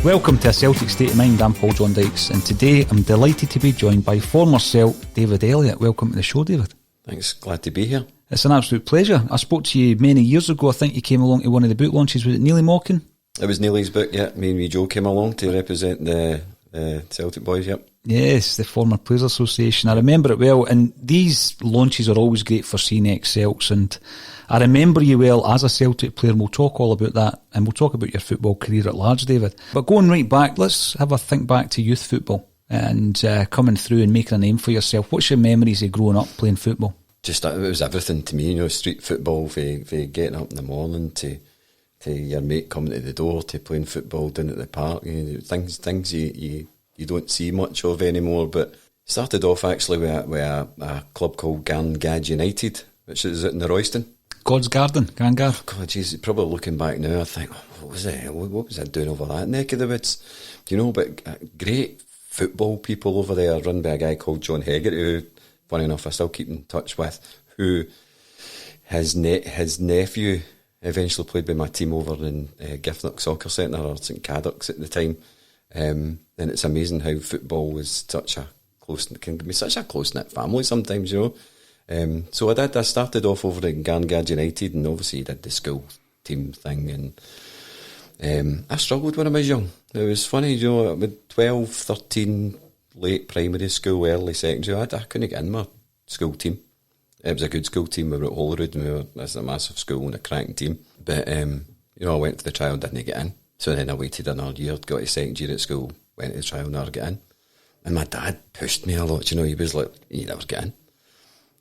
Welcome to A Celtic State of Mind. I'm Paul John Dykes, and today I'm delighted to be joined by former Celt David Elliot. Welcome to the show, David. Thanks, glad to be here. It's an absolute pleasure. I spoke to you many years ago. I think you came along to one of the book launches. Was it Neely Mockin? It was Neely's book, yeah. Me and wee Joe came along to represent the Celtic boys, yep. Yes, the former Players Association. I remember it well, and these launches are always great for seeing ex-Celts, and I remember you well as a Celtic player, and we'll talk all about that, and we'll talk about your football career at large, David. But going right back, let's have a think back to youth football and coming through and making a name for yourself. What's your memories of growing up playing football? Just it was everything to me, you know, street football, for getting up in the morning to your mate coming to the door, to playing football down at the park, you know, things you don't see much of anymore. But started off actually with a club called Garngad United, which is in the Royston. God's Garden, Garngad. Oh, God, jeez, probably looking back now, I think, what was I doing over that neck of the woods? You know, but great football people over there, run by a guy called John Hegarty, who, funny enough, I still keep in touch with, who his nephew eventually played by my team over in Giffnock Soccer Centre, or St Cadoc's at the time. And it's amazing how football was can be such a close-knit family sometimes, you know. So I started off over at Garngad United, and obviously did the school team thing, and I struggled when I was young. It was funny, you know, with 12, 13, late primary school, early secondary, I couldn't get in my school team. It was a good school team. We were at Holyrood, and it was a massive school and a cracking team. But, you know, I went to the trial and didn't get in. So then I waited another year, got to second year at school, went to the trial and never get in. And my dad pushed me a lot, you know, he was like, you never get in.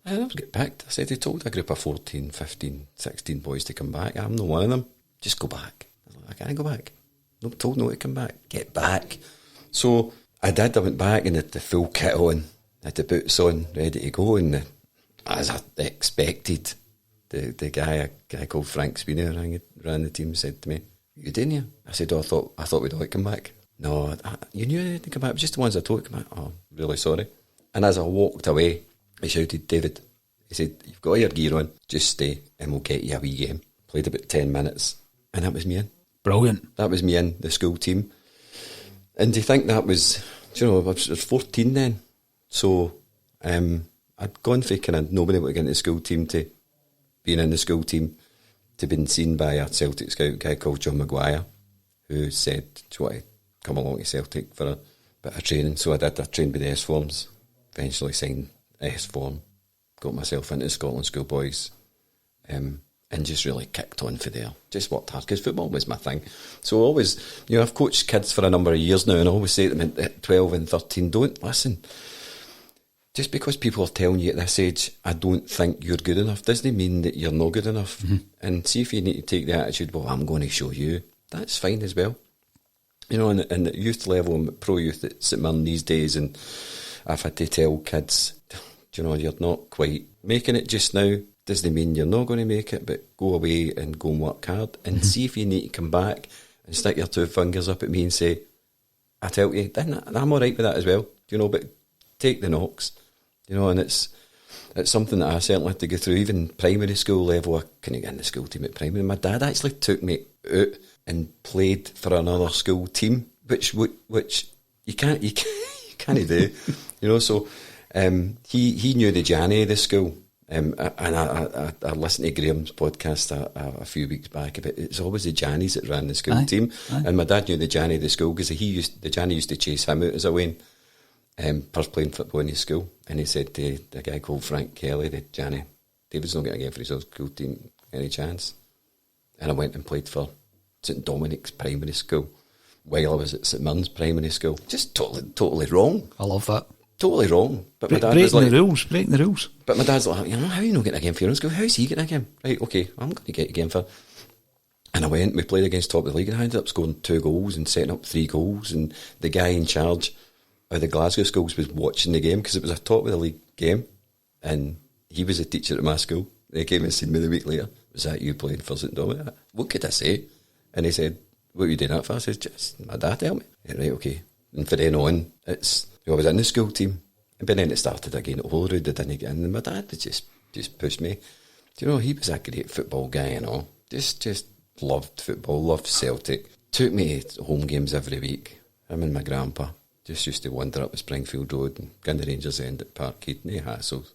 I never get picked. I said, he told a group of 14, 15, 16 boys to come back. I'm not one of them. Just go back. I was like, I can't go back. No, told no to come back. Get back. So I did. I went back and had the full kit on, had the boots on, ready to go. And as I expected, the guy, a guy called Frank Sweeney, ran the team, said to me, you didn't you? I said, I thought we'd all come back. No, you knew I didn't come back. It was just the ones I told to come back. Oh, really sorry. And as I walked away, he shouted, David, he said, you've got all your gear on, just stay and we'll get you a wee game. Played about 10 minutes, and that was me in. Brilliant. That was me in the school team. And do you think that was, you know, I was 14 then. So I'd gone from kind of nobody would get into the school team to being in the school team to being seen by a Celtic scout guy called John Maguire, who said, do you want to come along to Celtic for a bit of training? So I did. I trained with the S forms, eventually signed S form, got myself into Scotland schoolboys, and just really kicked on for there. Just worked hard, because football was my thing. So always, you know, I've coached kids for a number of years now, and I always say to them at 12 and 13, don't listen. Just because people are telling you at this age, I don't think you're good enough, doesn't mean that you're not good enough. Mm-hmm. And see if you need to take the attitude, well, I'm going to show you. That's fine as well. You know, and at youth level, and pro youth at St Mirren these days, and I've had to tell kids, you know, you're not quite making it just now. Doesn't mean you're not going to make it, but go away and go and work hard, and see if you need to come back and stick your two fingers up at me and say, I tell you, then I'm all right with that as well. You know, but take the knocks. You know, and it's something that I certainly had to go through. Even primary school level, I couldn't get in the school team at primary. My dad actually took me out and played for another school team, which you can't do. You know, so he knew the Janny of the school. And I listened to Graham's podcast a few weeks back about it's always the Jannies that ran the school team. Aye. And my dad knew the Janny of the school because the Janny used to chase him out as a Wayne. First playing football in his school, and he said to the guy called Frank Kelly, the Janny, David's not going to get for his old school team any chance. And I went and played for St Dominic's primary school while I was at St Mirren's primary school. Just totally wrong. I love that. totally wrong. But my dad breaking was like, breaking the rules. But my dad's like, how are you not getting a game for your own school? How's he getting a game? Right, okay, I'm going to get a game for. And I went, we played against top of the league, and I ended up scoring 2 goals and setting up 3 goals. And the guy in charge of the Glasgow schools was watching the game because it was a top of the league game. And he was a teacher at my school. And he came and seen me the week later. Was that you playing for St Dominic? What could I say? And he said, what were you doing that for? I said, just my dad helped me. Yeah, right, okay. And from then on, I was in the school team. And then it started again at Holyrood. I didn't get in. And my dad just pushed me. Do you know, he was a great football guy and all. Just loved football, loved Celtic. Took me to home games every week. Him and my grandpa just used to wander up the Springfield Road and go to the Rangers End at Parkhead. No hassles.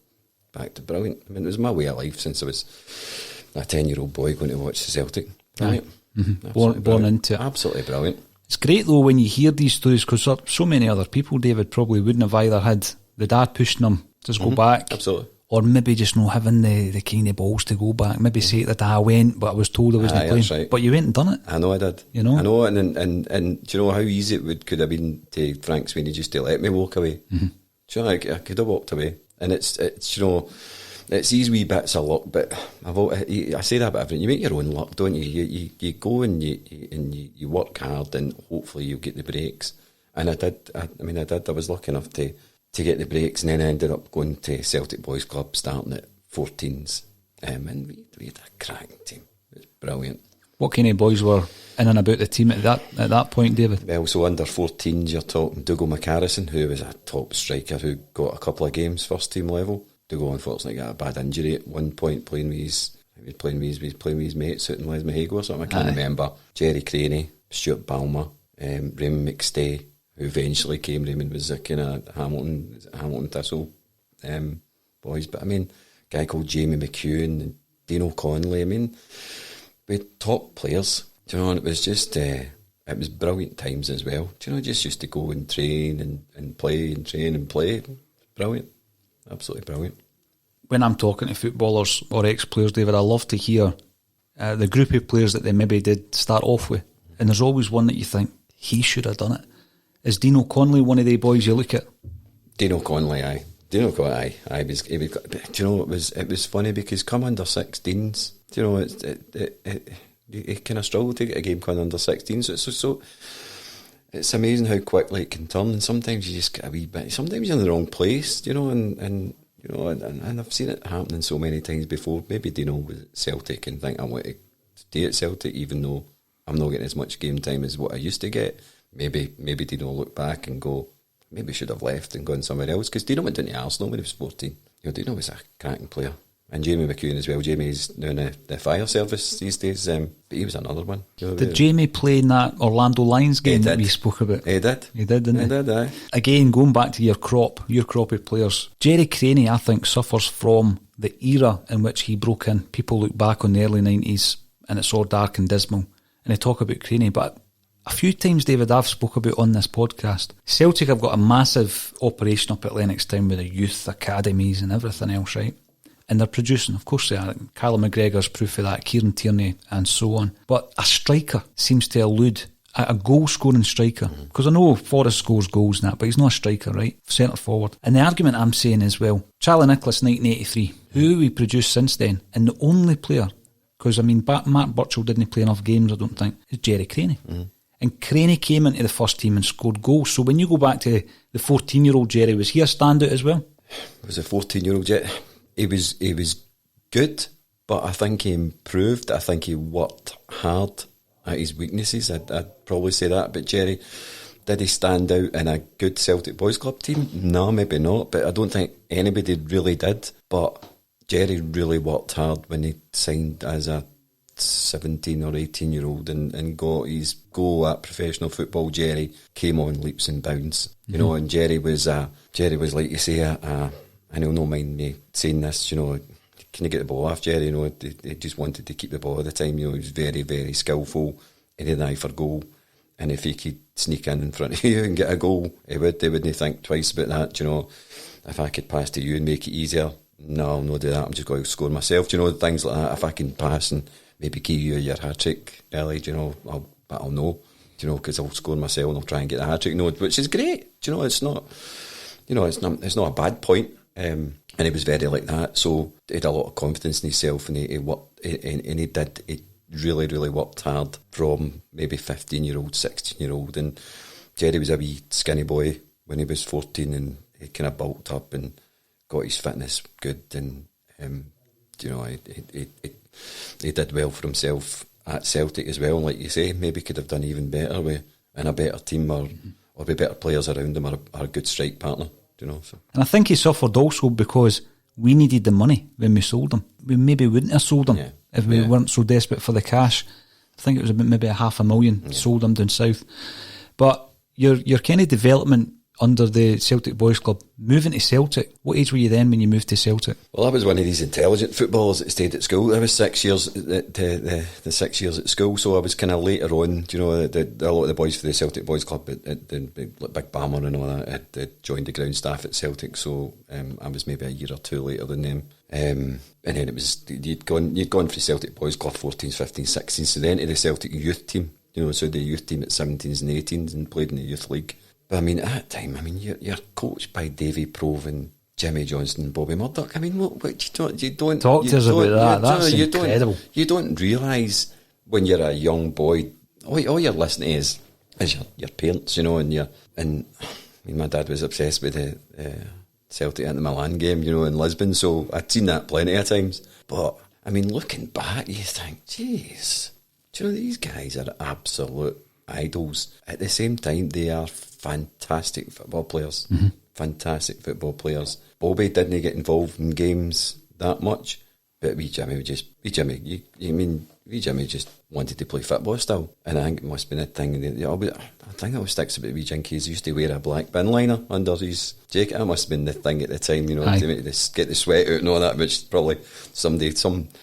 Back to brilliant. I mean, it was my way of life since I was a 10-year-old boy going to watch the Celtic. Brilliant. Born into it. Absolutely brilliant. It's great though when you hear these stories, because so many other people, David, probably wouldn't have either had the dad pushing them to just go back. Absolutely. Or maybe just not having the kind of balls to go back. Maybe say that I went, but I was told I wasn't playing. Right. But you went and done it. I know I did. You know? I know, and do you know how easy it could have been to Frank Sweeney just to let me walk away? Mm-hmm. Do you know, I could have walked away. And it's you know, it's these wee bits of luck, but I say that about everything. You make your own luck, don't you? You go and you work hard, and hopefully you'll get the breaks. And I did. I was lucky enough to get the breaks, and then I ended up going to Celtic Boys Club, starting at 14s, and we had a cracking team. It was brilliant. What kind of boys were in and about the team at that point, David? Well, so under 14s, you're talking Dougal McCarrison, who was a top striker who got a couple of games first team level. Dougal unfortunately got a bad injury at one point playing with his mates out in Lesmahago or something. I can't remember. Jerry Craney, Stuart Balmer, Raymond McStay, who eventually came. Raymond was a kind of Hamilton Thistle boys. But I mean, a guy called Jamie McEwen and Dino Conley. I mean, we had top players. Do you know, and it was just, it was brilliant times as well. Do you know, just used to go and train and play and train and play. Brilliant. Absolutely brilliant. When I'm talking to footballers or ex-players, David, I love to hear the group of players that they maybe did start off with. And there's always one that you think, he should have done it. Is Dino Conley one of the boys you look at? Dino Conley, aye. Do you know, it was funny because come under 16s, do you know, it kind of struggled to get a game coming under 16s. So it's amazing how quickly it can turn, and sometimes you just get a wee bit. Sometimes you're in the wrong place, you know, and you know, and I've seen it happening so many times before. Maybe Dino was at Celtic and think I want to stay at Celtic, even though I'm not getting as much game time as what I used to get. Maybe Dino look back and go, maybe I should have left and gone somewhere else, because Dino went down to Arsenal when he was 14. You know, Dino was a cracking player. And Jamie McEwen as well. Jamie's now in the fire service these days, but he was another one. Did Jamie play in that Orlando Lions game that we spoke about? He did. He did, didn't he? He did, aye. Again, going back to your crop of players, Jerry Craney, I think, suffers from the era in which he broke in. People look back on the early 90s and it's all dark and dismal, and they talk about Craney, but a few times, David, I've spoke about on this podcast, Celtic have got a massive operation up at Lennoxtown with the youth academies and everything else, right? And they're producing, of course they are. Callum McGregor's proof of that, Kieran Tierney and so on. But a striker seems to elude, a goal-scoring striker. Because I know Forrest scores goals and that, but he's not a striker, right? Centre forward. And the argument I'm saying is, well, Charlie Nicholas, 1983, who we produced since then, and the only player, because I mean, Mark Burchill didn't play enough games, I don't think, is Jerry Craney. And Craney came into the first team and scored goals. So when you go back to the 14-year-old Jerry, was he a standout as well? Was a 14-year-old Jerry? He was good, but I think he improved. I think he worked hard at his weaknesses. I'd probably say that. But Jerry, did he stand out in a good Celtic Boys Club team? No, maybe not. But I don't think anybody really did. But Jerry really worked hard when he signed as a 17 or 18-year-old and got his go at professional football. Jerry came on leaps and bounds, you know. And Jerry was like you say, and he'll not mind me saying this, you know, can you get the ball off Jerry? You know, he just wanted to keep the ball all the time. You know, he was very, very skillful. He had an eye for goal, and if he could sneak in front of you and get a goal, he wouldn't think twice about that. You know, if I could pass to you and make it easier, no, I'll not do that. I'm just going to score myself. You know, things like that. If I can pass and maybe give you your hat trick early, you know, I'll know, you know, because I'll score myself and I'll try and get a hat trick. No, which is great. You know, it's not. it's not a bad point. And he was very like that, so he had a lot of confidence in himself, and he worked, and he really, really worked hard from maybe 15-year-old, 16-year-old, and Jerry was a wee skinny boy when he was 14, and he kind of bulked up and got his fitness good, and he did well for himself at Celtic as well. And like you say, maybe could have done even better in a better team or with better players around him, or a good strike partner. So. And I think he suffered also because we needed the money when we sold him. We maybe wouldn't have sold him if we weren't so desperate for the cash. I think it was about maybe $500,000 sold him down south. But your kind of development under the Celtic Boys Club, moving to Celtic, what age were you then when you moved to Celtic? Well, I was one of these intelligent footballers that stayed at school. I was 6 years, the 6 years at school, so I was kind of later on, a lot of the boys for the Celtic Boys Club, like Big Bammer and all that, had joined the ground staff at Celtic, so I was maybe a year or two later than them. And then it was, you'd gone for the Celtic Boys Club 14s, 15s, 16s, so then to the Celtic youth team, so the youth team at 17s and 18s, and played in the youth league. But at that time, you're coached by Davie, Provan, Jimmy Johnstone, Bobby Murdoch. What you don't talk to us about that. That's incredible. You don't realise when you're a young boy, all you're listening to is your parents, and my dad was obsessed with the Celtic Inter Milan game, in Lisbon, so I'd seen that plenty of times. But looking back, you think, jeez, these guys are absolute idols. At the same time, they are fantastic football players. Mm-hmm. Fantastic football players. Bobby didn't get involved in games that much, but wee Jimmy just wanted to play football still. And I think it must have been a thing. I think it always sticks about wee Jinky. He used to wear a black bin liner under his jacket. That must have been the thing at the time, to get the sweat out and all that, which probably some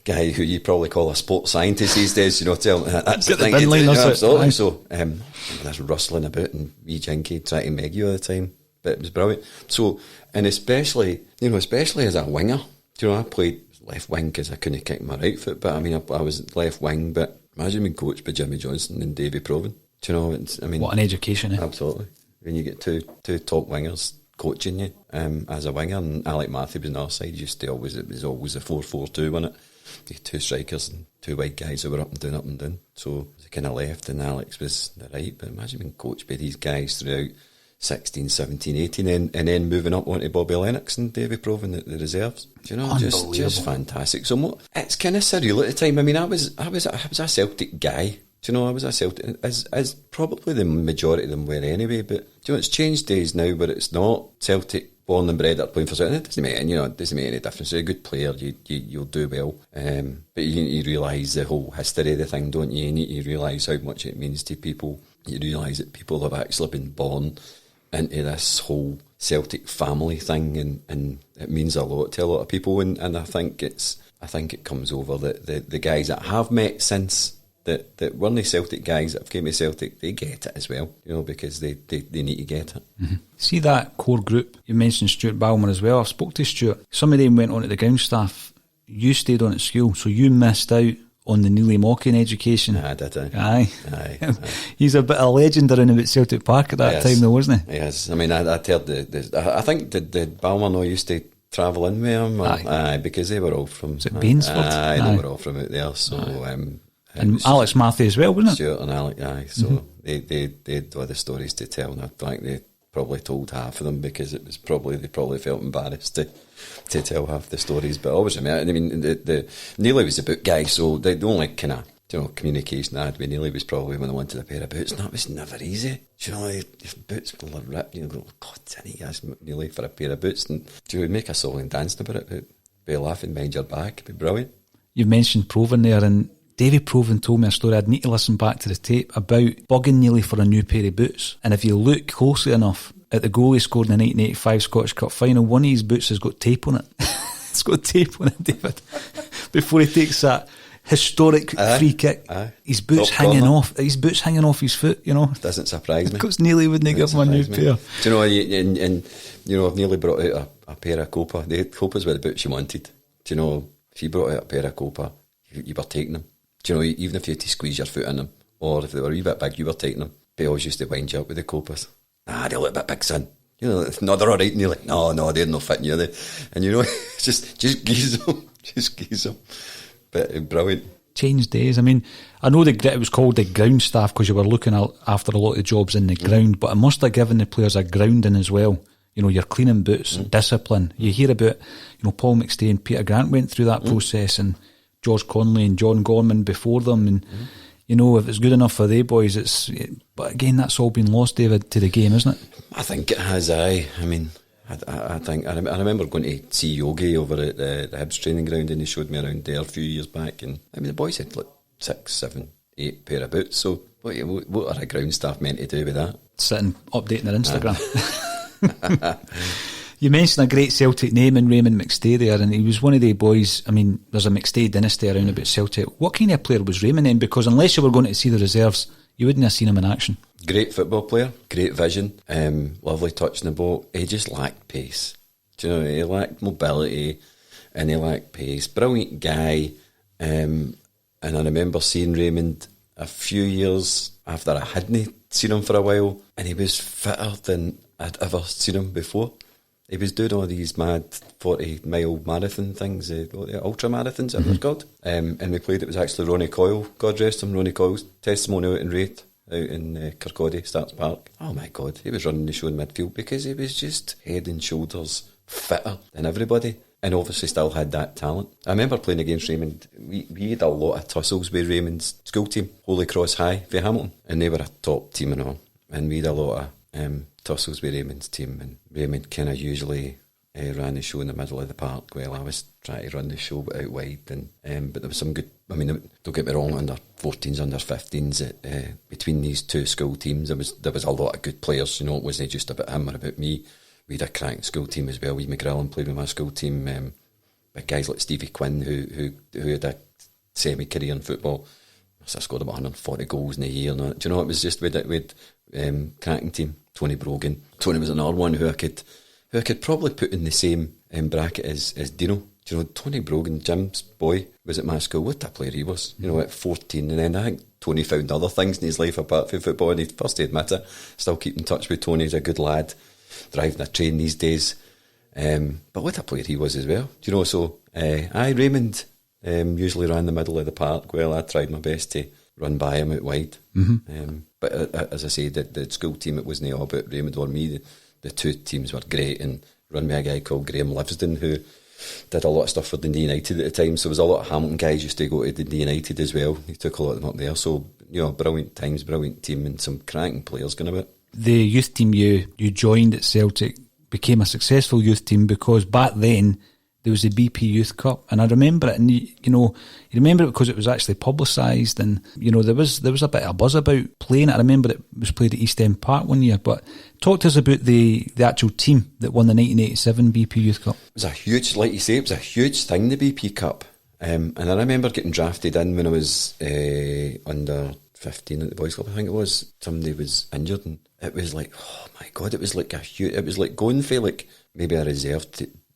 guy who you probably call a sports scientist these days, tell him that's the thing. Absolutely. So there's rustling about and wee Jinky trying to meg you all the time. But it was brilliant. So, and especially as a winger, I played left wing because I couldn't kick my right foot, but I was left wing. But imagine being coached by Jimmy Johnstone and Davie Provan. What an education, eh? Absolutely. When you get two top wingers coaching you as a winger, and Alec Matthew was on our side, it was always a 4-4-2, wasn't it? You had two strikers and two wide guys that were up and down. So it was kind of left, and Alex was the right. But imagine being coached by these guys throughout 16, 17, 18, and then moving up onto Bobby Lennox and Davie Provan at the reserves. Just fantastic. So it's kind of surreal at the time. I was a Celtic guy. I was a Celtic, as probably the majority of them were anyway. But it's changed days now where it's not Celtic born and bred that playing for Celtic. It doesn't make any difference. You're a good player. You'll do well. But you need to realise the whole history of the thing, don't you? You need to realise how much it means to people. You realise that people have actually been born into this whole Celtic family thing, and it means a lot to a lot of people, and I think it comes over that the guys that have met since that weren't the Celtic guys that have came to Celtic, they get it as well, because they need to get it. Mm-hmm. See that core group, you mentioned Stuart Balmer as well. I've spoke to Stuart. Some of them went on to the ground staff. You stayed on at school, so you missed out on the Neely Mocking education. I did. Aye. He's a bit of a legend around about Celtic Park at that time, though, wasn't he? Yes. I'd heard I think the Balmer used to travel in with him. Aye, because they were all from... Was it Bainsford? Aye, they were all from out there. So, and Alex Matthew as well, wasn't it? Stuart and Alec, aye. So they had other stories to tell, and I think they probably told half of them because they probably felt embarrassed to tell half the stories. But always, the Neely was the boot guy, so the only kind of communication I had with Neely was probably when I wanted a pair of boots, and that was never easy. If boots were ripped, go, God, I need to ask Neely for a pair of boots, and you would make a song and dance about it, but be laughing behind your back. It'd be brilliant. You've mentioned Provan there, and Davie Provan told me a story. I'd need to listen back to the tape about bugging Neely for a new pair of boots, and if you look closely enough at the goal he scored in the 1985 Scottish Cup final, one of his boots has got tape on it. It's got tape on it, David. Before he takes that historic free kick, his boots hanging off. His boots hanging off his foot. Doesn't surprise me. Because Neely wouldn't give him a new pair. Do you know? I've nearly brought out a pair of Copa. The Copas were the boots you wanted. Do you know? If you brought out a pair of Copa, you were taking them. Do you know? Even if you had to squeeze your foot in them, or if they were a wee bit big, you were taking them. They always used to wind you up with the Copas. They look a bit big, son. You know, no, they're all right. And you're like, no, they're not fitting you. And you know, just geese them. Just geese them. But brilliant. Changed days. I mean, I know it was called the ground staff because you were looking after a lot of jobs in the ground, but it must have given the players a grounding as well. You know, you're cleaning boots, discipline. You hear about, you know, Paul McStay and Peter Grant went through that process, and George Conley and John Gorman before them, and you know, if it's good enough for they boys, but again, that's all been lost, David, to the game, isn't it? I think it has. I mean, I think I remember going to see Yogi over at the Hibs training ground, and he showed me around there a few years back, and I mean, the boys had like 6, 7, 8 pair of boots. So what are a ground staff meant to do with that? Sitting updating their Instagram. You mentioned a great Celtic name in Raymond McStay there, and he was one of the boys. I mean, there's a McStay dynasty around about Celtic. What kind of player was Raymond then? Because unless you were going to see the reserves, you wouldn't have seen him in action. Great football player, great vision, lovely touch in the ball. He just lacked pace. Do you know, he lacked mobility and he lacked pace. Brilliant guy. And I remember seeing Raymond a few years after I hadn't seen him for a while, and he was fitter than I'd ever seen him before. He was doing all these mad 40-mile marathon things, ultra marathons, it was called. And we played, it was actually Ronnie Coyle, God rest him, Ronnie Coyle's testimony out in Raith, out in Kirkcaldy, Starts Park. Oh my God, he was running the show in midfield because he was just head and shoulders fitter than everybody, and obviously still had that talent. I remember playing against Raymond. We had a lot of tussles with Raymond's school team, Holy Cross High for Hamilton, and they were a top team and all, and we had a lot of tussles with Raymond's team, and Raymond kind of usually ran the show in the middle of the park while I was trying to run the show out wide, and but there was some good, I mean, don't get me wrong, under 14s, under 15s, between these two school teams there was a lot of good players, you know. It wasn't just about him or about me. We had a cracking school team as well. McGrillen played with my school team, but guys like Stevie Quinn who had a semi-career in football. I scored about 140 goals in a year. Do you know, it was just with cracking team. Tony Brogan. Tony was another one who I could probably put in the same bracket as Dino. Do you know, Tony Brogan, Jim's boy, was at my school. What a player he was, you know, at 14. And then I think Tony found other things in his life apart from football, and he'd first admit it. Still keep in touch with Tony. He's a good lad, driving a train these days. But what a player he was as well. Do you know, so Raymond usually ran the middle of the park. Well, I tried my best to run by him out wide. But as I say, the school team, it wasn't all about Raymond or me. The two teams were great, and run by a guy called Graham Livingston, who did a lot of stuff for Dundee United at the time. So there was a lot of Hamilton guys used to go to Dundee United as well. He took a lot of them up there. So, you know, brilliant times, brilliant team, and some cracking players going about. The youth team you joined at Celtic became a successful youth team because back then there was the BP Youth Cup, and I remember it, and you remember it because it was actually publicised, and you know there was a bit of buzz about playing it. I remember it was played at East End Park one year. But talk to us about the actual team that won the 1987 BP Youth Cup. It was a huge, like you say, it was a huge thing, the BP Cup, and I remember getting drafted in when I was under 15 at the boys' club. I think it was, somebody was injured, and it was like, oh my God, it was like it was like going for like maybe a reserve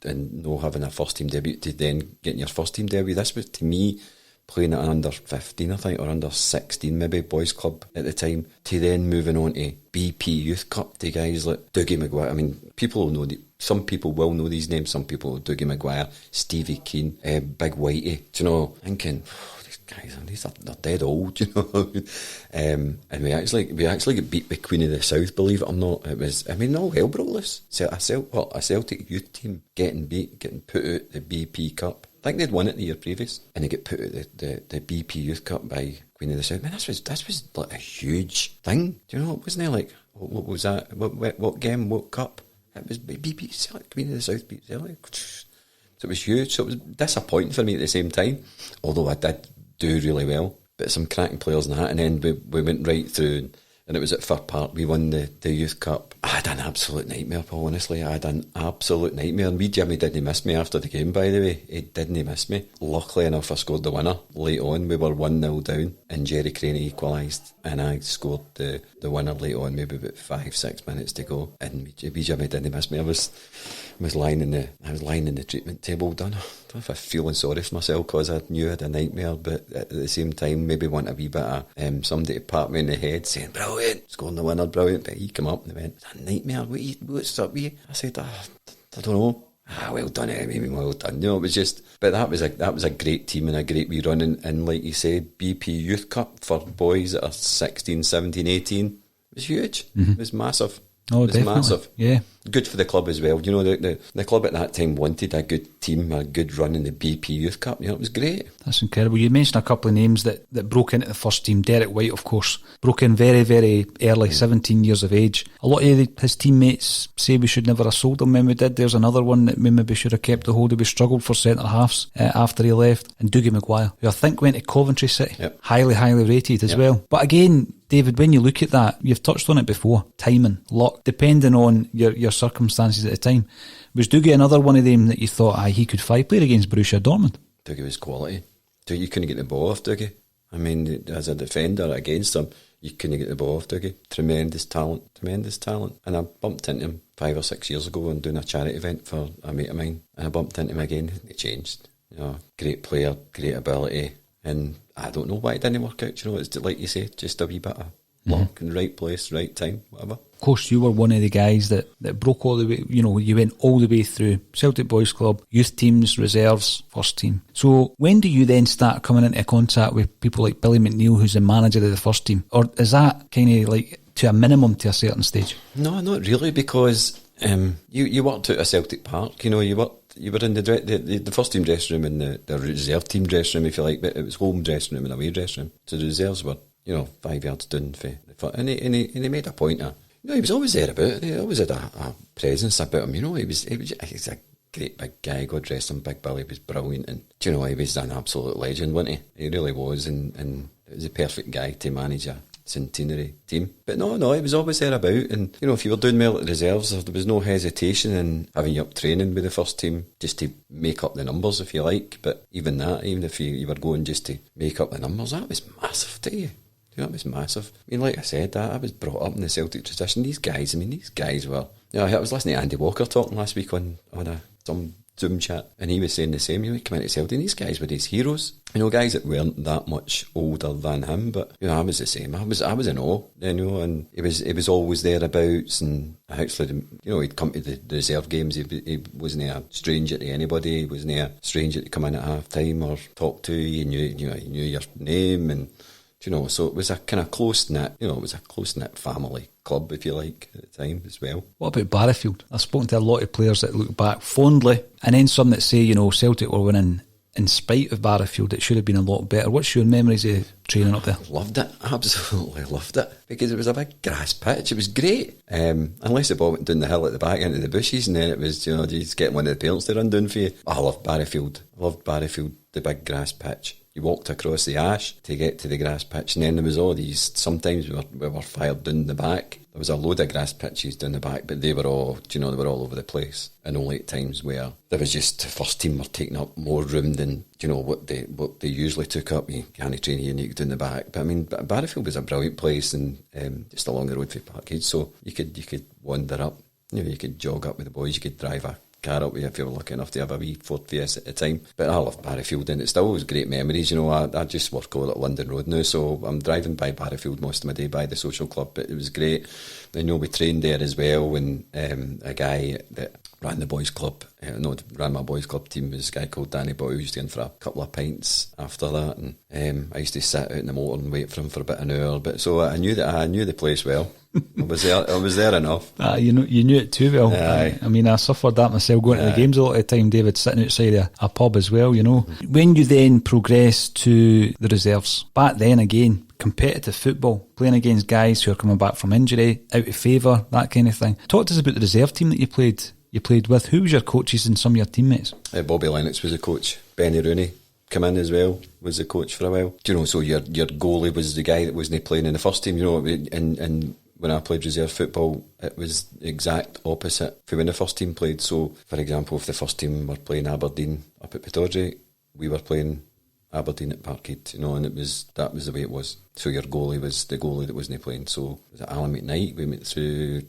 and no having a first team debut to then getting your first team debut. This was, to me, playing at under 15, I think, or under 16 maybe, boys club at the time, to then moving on to BP Youth Cup to guys like Dougie Maguire. I mean, people will know, some people will know these names, some people, Dougie Maguire, Stevie Keane, Big Whitey, do you know, thinking, guys, they're dead old, you know. And we actually got beat by Queen of the South, believe it or not. It was, I mean, all hell broke loose. A Celtic youth team getting put out the BP Cup. I think they'd won it the year previous, and they get put out the BP Youth Cup by Queen of the South. Man, this was like a huge thing. Do you know? Wasn't it like, what was that? What game? What cup? It was BP Celtic. Queen of the South beat Celtic. So it was huge. So it was disappointing for me at the same time, although I did do really well, but some cracking players in that, and then we went right through, and it was at Fir Park. We won the Youth Cup. I had an absolute nightmare, Paul, honestly. I had an absolute nightmare. And Jimmy didn't miss me after the game, by the way. He didn't miss me. Luckily enough, I scored the winner late on. We were 1-0 down, and Jerry Crane equalised, and I scored the winner late on, maybe about 5-6 minutes to go, and Jimmy didn't miss me. I was lying in the treatment table. Don't know if I'm feeling sorry for myself because I knew I had a nightmare, but at the same time maybe want a wee bit of somebody to pat me in the head saying, bro, brilliant, scoring the winner, brilliant. But he came up and they went, it's a nightmare, what's up with you? I said, I don't know. Well done, maybe well done. It was just, but that was a great team and a great wee run. And like you said, BP Youth Cup for boys that are 16, 17, 18, it was huge. It was massive. Oh, it was definitely. massive. Yeah. Good for the club as well. The club at that time wanted a good team, a good run in the BP Youth Cup. It was great. That's incredible. You mentioned a couple of names that broke into the first team. Derek White, of course, broke in very, very early, 17 years of age. A lot of his teammates say we should never have sold him when we did. There's another one that we maybe should have kept a hold of. We struggled for centre-halves after he left. And Dougie Maguire, who I think went to Coventry City. Yep. Highly, highly rated as well. But again, David, when you look at that, you've touched on it before, timing, luck, depending on your circumstances at the time. Was Dougie another one of them that you thought, he could play against Borussia Dortmund? Dougie was quality. You couldn't get the ball off Dougie. I mean, as a defender against him, you couldn't get the ball off Dougie. Tremendous talent. And I bumped into him 5 or 6 years ago and doing a charity event for a mate of mine. And I bumped into him again. He changed. Great player, great ability. And I don't know why it didn't work out. It's like you say, just a wee bit of luck in the right place, right time, whatever. Of course, you were one of the guys that broke all the way, you went all the way through Celtic Boys Club, youth teams, reserves, first team. So when do you then start coming into contact with people like Billy McNeill, who's the manager of the first team? Or is that kind of like to a minimum to a certain stage? No, not really, because you worked out at Celtic Park, you were in the first team dressing room and the reserve team dressing room, if you like, but it was home dressing room and away dressing room. So the reserves were, 5 yards down and he made a point of, he was always there about it. He always had a presence about him, he's a great big guy, God rest him, Big Billy was brilliant, and he was an absolute legend, wasn't he? He really was, and it was a perfect guy to manage a centenary team. But no, he was always there about, and if you were doing well at the reserves, there was no hesitation in having you up training with the first team just to make up the numbers, if you like. But even if you were going just to make up the numbers, that was massive to you. That was massive. I mean, like I said, I was brought up in the Celtic tradition. These guys were... I was listening to Andy Walker talking last week on some Zoom chat, and he was saying the same. He came into Celtic, and these guys were his heroes. Guys that weren't that much older than him, but I was the same. I was in awe, and he was always thereabouts, and actually, he'd come to the reserve games. He wasn't a stranger to anybody. He wasn't a stranger to come in at half time or talk to you. He knew your name, and so it was a kind of close-knit, it was a close-knit family club, if you like, at the time as well. What about Barrowfield? I've spoken to a lot of players that look back fondly, and then some that say, Celtic were winning in spite of Barrowfield. It should have been a lot better. What's your memories of training up there? Loved it, absolutely loved it, because it was a big grass pitch. It was great, unless the ball went down the hill at the back into the bushes, and then it was, you just get one of the parents to run down for you. I loved Barrowfield, the big grass pitch. You walked across the ash to get to the grass pitch, and then there was all these, sometimes we were fired down the back. There was a load of grass pitches down the back, but they were all, they were all over the place. And only at times where there was just, the first team were taking up more room than, what they usually took up. You can't train here and you go down the back. But I mean, Barrowfield was a brilliant place, and just along the road for Parkhead, so you could wander up, you could jog up with the boys, you could drive a car up if you were lucky enough to have a wee Ford Fiesta at the time. But I loved Barrowfield, and it still was great memories. I just work over at London Road now, so I'm driving by Barrowfield most of my day, by the social club, but it was great. We trained there as well, and a guy that ran the boys club, ran my boys club team, was a guy called Danny Boy, who used to go in for a couple of pints after that, and I used to sit out in the motor and wait for him for about an hour. But so I knew the place well. I was there enough. You knew it too well. Aye. I mean, I suffered that myself going to the games a lot of the time, David, sitting outside a pub as well, When you then progress to the reserves, back then again, competitive football, playing against guys who are coming back from injury, out of favour, that kind of thing. Talk to us about the reserve team that you played with. Who was your coaches and some of your teammates? Bobby Lennox was the coach. Benny Rooney come in as well, was the coach for a while. So your goalie was the guy that wasn't playing in the first team, and when I played reserve football, it was the exact opposite for when the first team played. So, for example, if the first team were playing Aberdeen up at Pittodrie, we were playing Aberdeen at Parkhead, and that was the way it was. So your goalie was the goalie that wasn't playing. So was it Alan McKnight? We went through,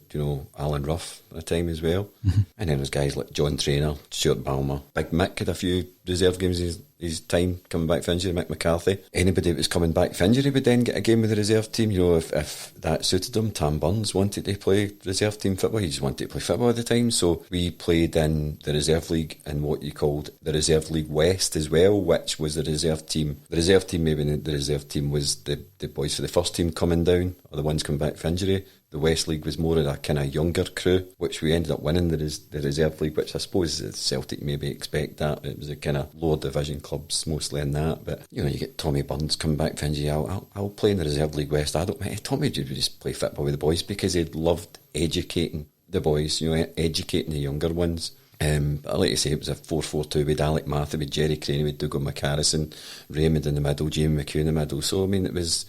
Alan Ruff at a time as well. Mm-hmm. And then there's guys like John Traynor, Stuart Balmer. Big Mick had a few reserve games his time coming back from injury, Mick McCarthy. Anybody that was coming back from injury would then get a game with the reserve team. If that suited him. Tam Burns wanted to play reserve team football. He just wanted to play football at the time. So we played in the reserve league in what you called the Reserve League West as well, which was the reserve team. The reserve team, maybe the reserve team was the boys for the first team coming down, or the ones coming back from injury. The West League was more of a kind of younger crew, which we ended up winning the Reserve League, which I suppose Celtic maybe expect that. It was a kind of lower division clubs mostly in that. But, you get Tommy Burns coming back from injury. I'll play in the Reserve League West. Tommy would just play football with the boys because he loved educating the boys, educating the younger ones. But I like to say it was a 4-4-2 with Alec Matthew, with Jerry Craney, with Dougal McHarrison, Raymond in the middle, Jamie McHugh in the middle. So, it was,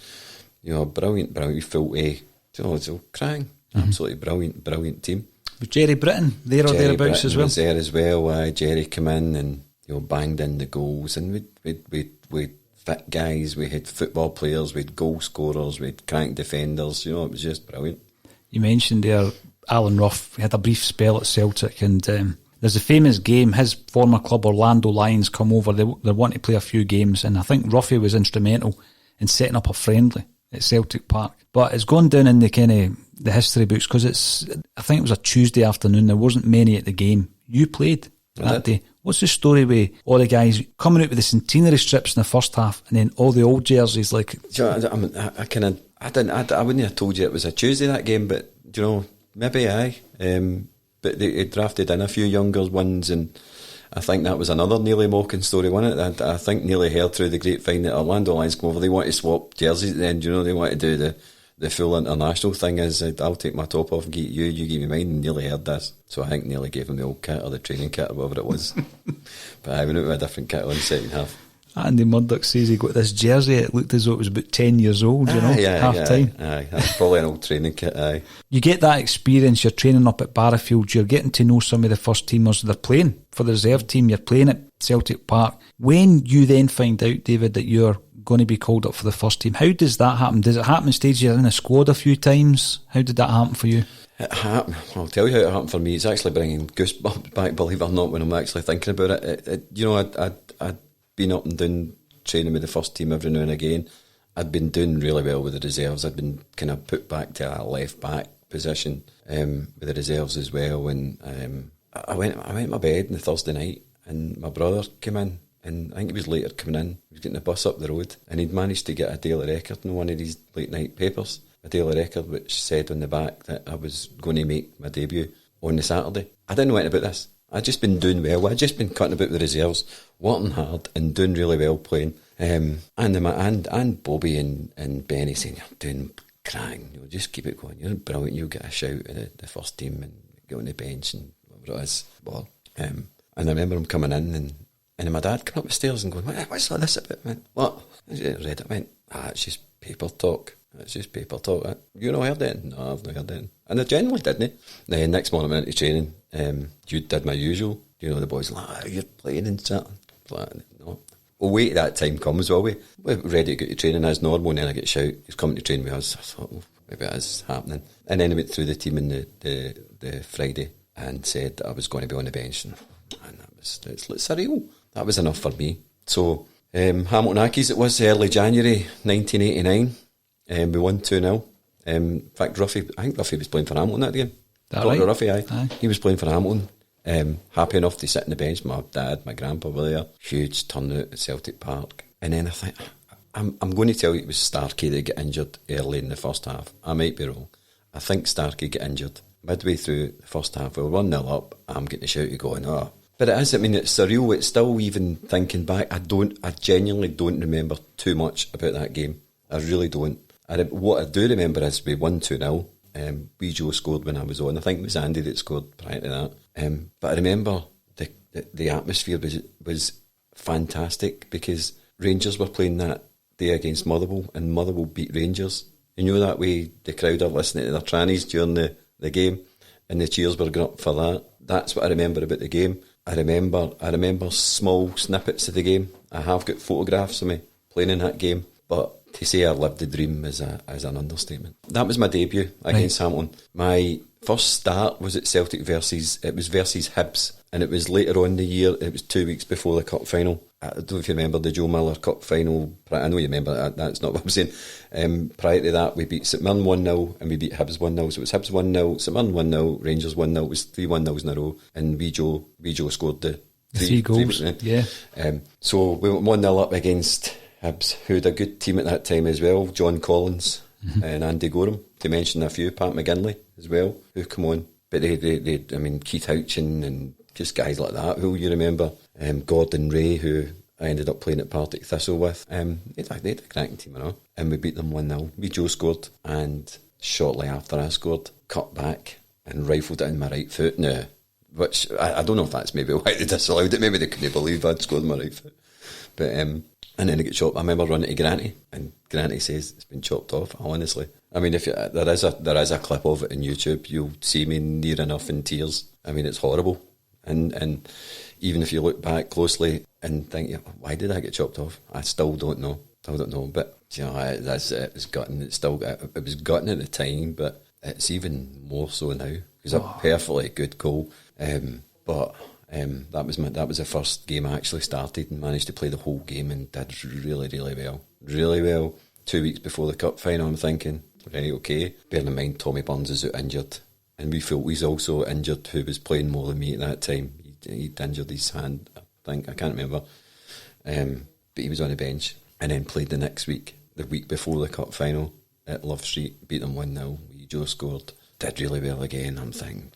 a brilliant, full so crying. Absolutely brilliant team. Was Jerry Britton there or thereabouts as well? Was there as well. Jerry came in and banged in the goals, and we fit guys. We had football players, we had goal scorers, we had crank defenders. It was just brilliant. You mentioned there Alan Ruff. He had a brief spell at Celtic, and there's a famous game. His former club Orlando Lions come over. They want to play a few games, and I think Ruffy was instrumental in setting up a friendly at Celtic Park. But it's gone down in the kind of the history books because I think it was a Tuesday afternoon. There wasn't many at the game. You played that day. What's the story with all the guys coming out with the centenary strips in the first half and then all the old jerseys? Like, I wouldn't have told you it was a Tuesday that game, but maybe aye. But they drafted in a few younger ones, and I think that was another nearly mocking story, wasn't it? I think nearly heard through the grapevine that Orlando Lions come over. They want to swap jerseys at the end. They want to do the full international thing. Is I'll take my top off and get you give me mine. And nearly heard this, so I think nearly gave him the old kit or the training kit or whatever it was. But I went out with a different kit on the second half. Andy Murdoch says he got this jersey. It looked as though it was about 10 years old, half time. Aye, that's probably an old training kit, aye. You get that experience, you're training up at Barrowfield, you're getting to know some of the first teamers. They're playing for the reserve team, you're playing at Celtic Park. When you then find out, David, that you're going to be called up for the first team, how does that happen? Does it happen in stages you're in a squad a few times? How did that happen for you? It happened. I'll tell you how it happened for me. It's actually bringing goosebumps back, believe it or not, when I'm actually thinking about it. I'd been up and down training with the first team every now and again. I'd been doing really well with the reserves. I'd been kind of put back to a left back position with the reserves as well. And I went to my bed on the Thursday night, and my brother came in, and I think he was later coming in. He was getting the bus up the road, and he'd managed to get a daily record in one of these late night papers. A daily record which said on the back that I was going to make my debut on the Saturday. I didn't know anything about this. I'd just been doing well. I'd just been cutting about the reserves, working hard and doing really well playing. And Bobby and Benny saying, "You're doing crying. Just keep it going. You're brilliant. You'll get a shout at the first team and get on the bench and whatever it is." Well, and I remember him coming in and my dad coming up the stairs and going, "What's all this about, man?" What? I read it. I went, "It's just paper talk. It's just paper talk. You not heard it?" "No, I've not heard it." And I genuinely didn't. The next morning I went into training. You did my usual. The boys like, "You're playing in something." Like, no. We'll wait till that time comes, will we? We're ready to go to training as normal, and then I get shout, "He's coming to train with us." I thought, well, maybe it is happening. And then I went through the team on the Friday and said that I was going to be on the bench, and it's surreal. That was enough for me. So Hamilton Accies, it was early January 1989. We won 2-0. In fact, I think Ruffy was playing for Hamilton that game. That right? Ruffy, aye. He was playing for Hamilton. Happy enough to sit on the bench. My dad, my grandpa were there. Huge turnout at Celtic Park. And then I think, I'm going to tell you it was Starkey that got injured early in the first half. I might be wrong. I think Starkey got injured midway through the first half. We were 1-0 up. I'm getting a shout going, "Oh." But it is, it's surreal. It's still, even thinking back, I genuinely don't remember too much about that game. I really don't. What I do remember is we won 2-0. Wee Joe scored when I was on. I think it was Andy that scored prior to that. But I remember the atmosphere was fantastic because Rangers were playing that day against Motherwell, and Motherwell beat Rangers. That way the crowd are listening to their trannies during the game, and the cheers were going up for that. That's what I remember about the game. I remember small snippets of the game. I have got photographs of me playing in that game, but to say I lived the dream is an understatement. That was my debut against Hamilton. My first start was at Celtic versus Hibs, and it was later on in the year. It was 2 weeks before the cup final. I don't know if you remember the Joe Miller Cup final. I know you remember that's not what I'm saying. Prior to that, we beat St Mirren 1-0 and we beat Hibs 1-0. So it was Hibs 1-0, St Mirren 1-0, Rangers 1-0. It was 3 1-0s in a row, and wee Joe scored the three goals. So we went 1-0 up against Hibs, who had a good team at that time as well. John Collins and Andy Gorham, to mention a few. Pat McGinley as well, who come on. But they I mean, Keith Houchin and just guys like that, who you remember. Gordon Ray, who I ended up playing at Partick Thistle with. They had a cracking team, you know. And we beat them 1-0. Wee Joe scored, and shortly after I scored, cut back and rifled it in my right foot. Now, which I don't know if that's maybe why they disallowed it. Maybe they couldn't believe I'd scored my right foot. But and then it got chopped. I remember running to Granty, and Granty says it's been chopped off. Honestly, I mean, if there is a clip of it on YouTube, you'll see me near enough in tears. I mean, it's horrible. And even if you look back closely and think, why did I get chopped off? I still don't know. But you know, it was gutting. It was gutting at the time, but it's even more so now. It was a perfectly good goal. But that was the first game I actually started and managed to play the whole game and did really, really well. Really well. 2 weeks before the cup final, I'm thinking, right, okay. Bearing in mind, Tommy Burns is out injured. And we felt he's also injured, who was playing more than me at that time. He'd injured his hand, I think. I can't remember. But he was on the bench. And then played the next week, the week before the cup final at Love Street. Beat them 1-0. Joe scored. Did really well again. I'm thinking,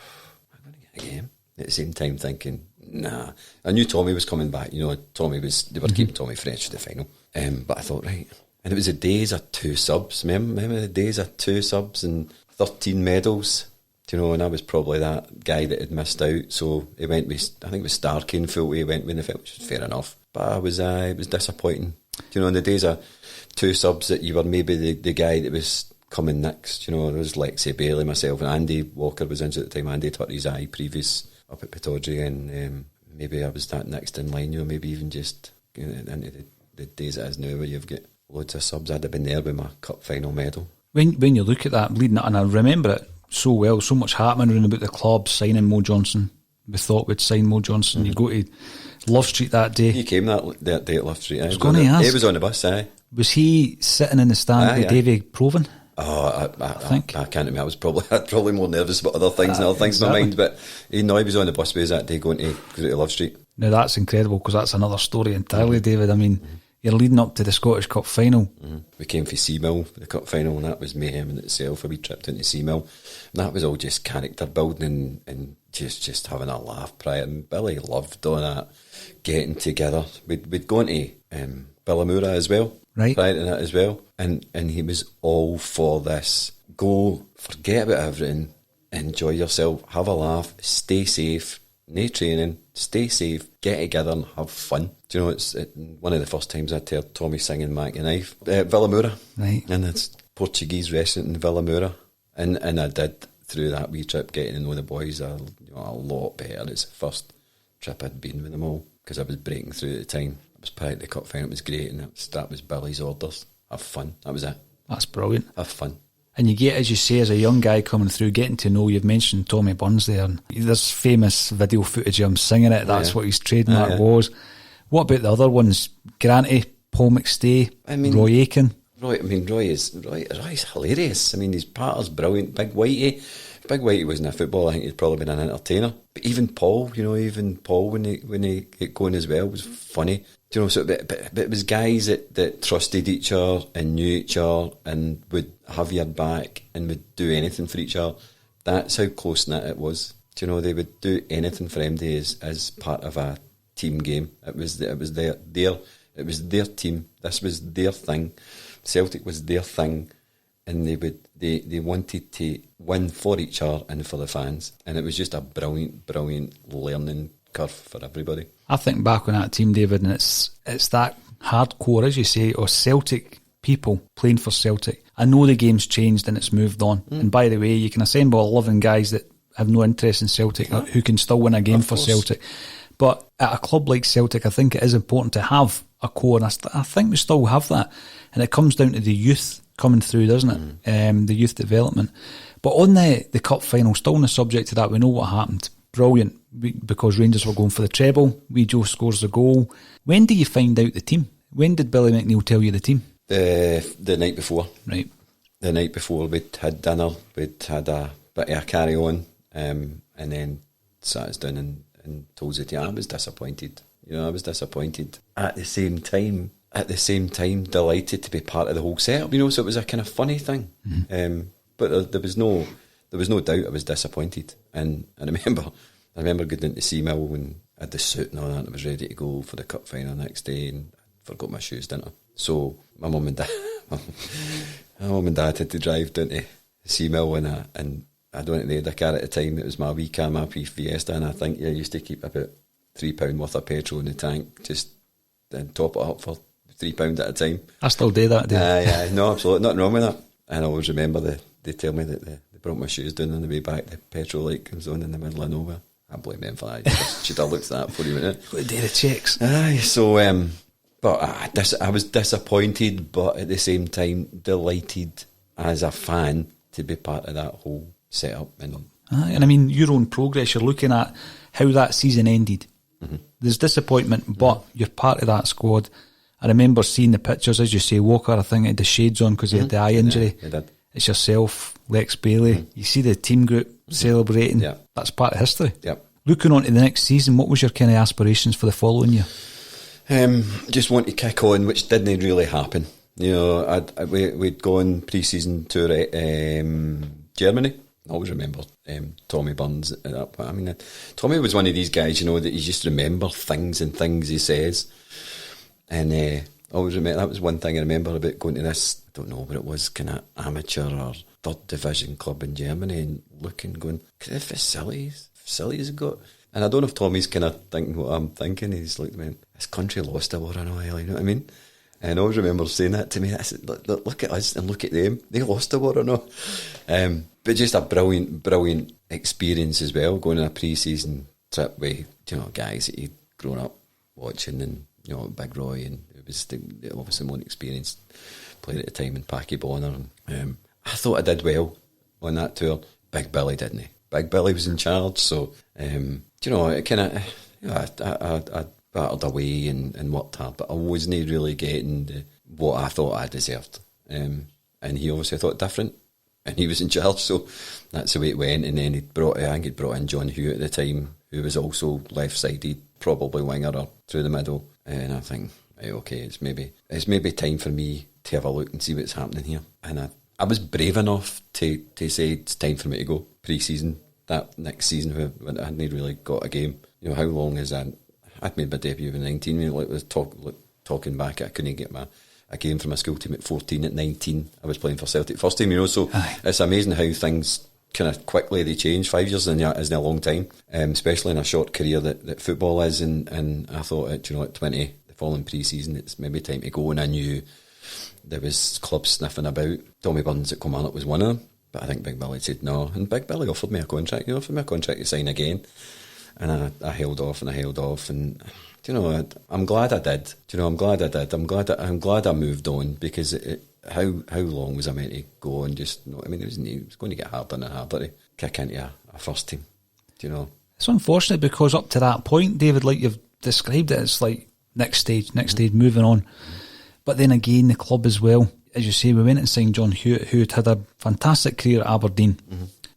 I'm going to get a game. At the same time thinking, nah. I knew Tommy was coming back. You know, they were keeping Tommy fresh for the final. But I thought, right. And it was the days of 2 subs. Remember the days of 2 subs and 13 medals? You know, and I was probably that guy that had missed out. So he went with, I think it was Starkey full way, he went with the film, which was fair enough. But it was disappointing. You know, in the days of 2 subs that you were maybe the guy that was coming next. You know, there was Lexi Bailey, myself, and Andy Walker was injured at the time. Andy hurt his eye previous up at Pittodrie, and maybe I was that next in line, you know, maybe even just into the days it is now where you've got loads of subs. I'd have been there with my cup final medal. When you look at that, leading it, and I remember it so well, so much happening around about the club, signing Mo Johnson. We thought we'd sign Mo Johnson. You go to Love Street that day. He came that day at Love Street. He was on the bus, aye. Was he sitting in the stand with Davie Provan? Oh, I think. I can't remember. I was probably more nervous about other things and other things in my mind. But he was on the bus with us that day going to Love Street. Now that's incredible, because that's another story entirely, David. I mean, you're leading up to the Scottish Cup final. We came for Seamill for the Cup final, and that was mayhem in itself. We tripped into Seamill, and that was all just character building and just having a laugh prior. And Billy loved all that, getting together. We'd gone to Billamura as well, right? Prior to that as well, and he was all for this. Go, forget about everything, enjoy yourself, have a laugh, stay safe. No training, stay safe, get together and have fun. Do you know, it's one of the first times I heard Tommy singing Mac and Knife. Villamura. Right. And it's Portuguese restaurant in Villamura. And I did, through that wee trip, getting to know the boys a lot better. It's the first trip I'd been with them all, because I was breaking through at the time. I was part of the cup final, it was great, and that was Billy's orders. Have fun, that was it. That's brilliant. Have fun. And you get, as you say, as a young guy coming through, getting to know, you've mentioned Tommy Burns there, and there's famous video footage of him singing it. That's what his trademark was. What about the other ones? Granty, Paul McStay, Roy Aiken. Roy's hilarious. I mean, his partner's brilliant. Big Whitey wasn't a footballer. I think he'd probably been an entertainer. But even Paul, when he get going as well, was funny. Do you know, so but it was guys that trusted each other and knew each other and would have your back and would do anything for each other. That's how close knit it was. Do you know, they would do anything for MD as part of a team game. It was their team. This was their thing. Celtic was their thing, and they wanted to win for each other and for the fans. And it was just a brilliant learning curve for everybody. I think back on that team, David, and it's that hardcore, as you say, of Celtic people playing for Celtic. I know the game's changed and it's moved on. And by the way, you can assemble 11 guys that have no interest in Celtic who can still win a game for Celtic. But at a club like Celtic, I think it is important to have a core, and I think we still have that. And it comes down to the youth coming through, doesn't it? The youth development. But on the cup final, still on the subject of that, we know what happened. Brilliant, because Rangers were going for the treble. Wee Joe scores the goal. When do you find out the team? When did Billy McNeill tell you the team? The night before. Right. The night before we'd had dinner, we'd had a bit of a carry on, and then sat us down and told us, I was disappointed. I was disappointed. At the same time, delighted to be part of the whole setup. So it was a kind of funny thing. But there was no doubt I was disappointed. And I remember getting into Seamill when I had the suit and all that, and I was ready to go for the cup final the next day, and I forgot my shoes, didn't I? So my mum and dad had to drive down to Seamill, and I don't think they had a car at the time. It was my wee car, my Fiesta, and I think I used to keep about £3 worth of petrol in the tank, just and top it up for £3 at a time. I still do that, no, absolutely, nothing wrong with that. And I always remember they tell me that they brought my shoes down on the way back. The petrol light comes on in the middle of nowhere. I blame them for that. Should have looked at that before you went in. Got to do the checks. So, but I was disappointed, but at the same time delighted as a fan to be part of that whole setup. And I mean, your own progress, you're looking at how that season ended. There's disappointment, but you're part of that squad. I remember seeing the pictures, as you say, Walker, I think, had the shades on because he had the eye injury. Yeah, he did. It's yourself, Lex Bailey. You see the team group celebrating. Yeah. That's part of history. Yep. Looking on to the next season, what was your kind of aspirations for the following year? Just want to kick on, which didn't really happen. We'd gone pre-season tour at Germany. I always remember Tommy Burns. Tommy was one of these guys, that you just remember things he says. And I always remember, that was one thing I remember about going to this, I don't know what it was, kind of amateur or third division club in Germany, and looking, going, the facilities have got. And I don't know if Tommy's kind of thinking what I'm thinking. He's like, man, this country lost a war in oil, you know what I mean? And I always remember saying that to me. I said, look at us and look at them. They lost a war or no. But just a brilliant experience as well, going on a pre-season trip with, guys that you'd grown up watching, and, Big Roy, and it was obviously one experienced player at the time, and Packy Bonner. And, I thought I did well on that tour. Big Billy didn't he? Big Billy was in charge, so, it kind of, I battled away and worked hard, but I wasn't really getting what I thought I deserved. And he obviously thought different, and he was in charge, so that's the way it went. And then he'd brought in John Hewitt at the time, who was also left-sided, probably winger or through the middle. And I think, okay, it's maybe time for me to have a look and see what's happening here. And I was brave enough to say it's time for me to go pre-season. That next season when I hadn't really got a game. How long is that? I'd made my debut at 19. Talking back, I couldn't get a game for my school team at 14. At 19, I was playing for Celtic first team. So it's amazing how things kind of quickly they change. 5 years isn't a long time, especially in a short career that football is. And I thought, at 20, the following pre-season, it's maybe time to go. And I knew there was clubs sniffing about. Tommy Burns at Kilmarnock was one of them, but I think Big Billy said no. And Big Billy offered me a contract. Offered me a contract to sign again. And I held off, and I'm glad I did. I'm glad I did. I'm glad I moved on, because how long was I meant to go and just? It was going to get harder and harder to kick into a first team. It's unfortunate, because up to that point, David, like you've described it, it's like next stage, moving on. But then again, the club as well, as you say, we went and signed John Hewitt, who had a fantastic career at Aberdeen.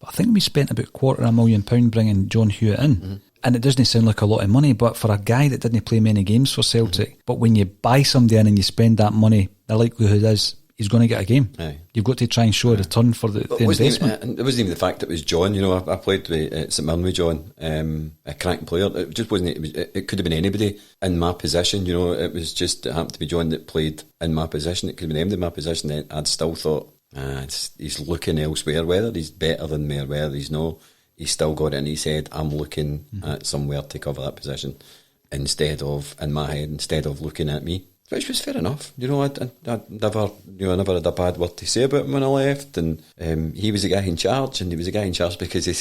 But I think we spent about £250,000 bringing John Hewitt in. And it doesn't sound like a lot of money, but for a guy that didn't play many games for Celtic, but when you buy somebody in and you spend that money, the likelihood is he's going to get a game. Aye. You've got to try and show a return for the investment. It wasn't even the fact that it was John. I played with St Mirren with John, a cracking player. It just wasn't. It could have been anybody in my position. It was just, it happened to be John that played in my position. It could have been anybody in my position. I'd still thought, he's looking elsewhere. Whether he's better than me or whether he's not, he's still got it in his head. I'm looking at somewhere to cover that position instead of looking at me. Which was fair enough. I never had a bad word to say about him when I left. And he was a guy in charge, and he was a guy in charge because he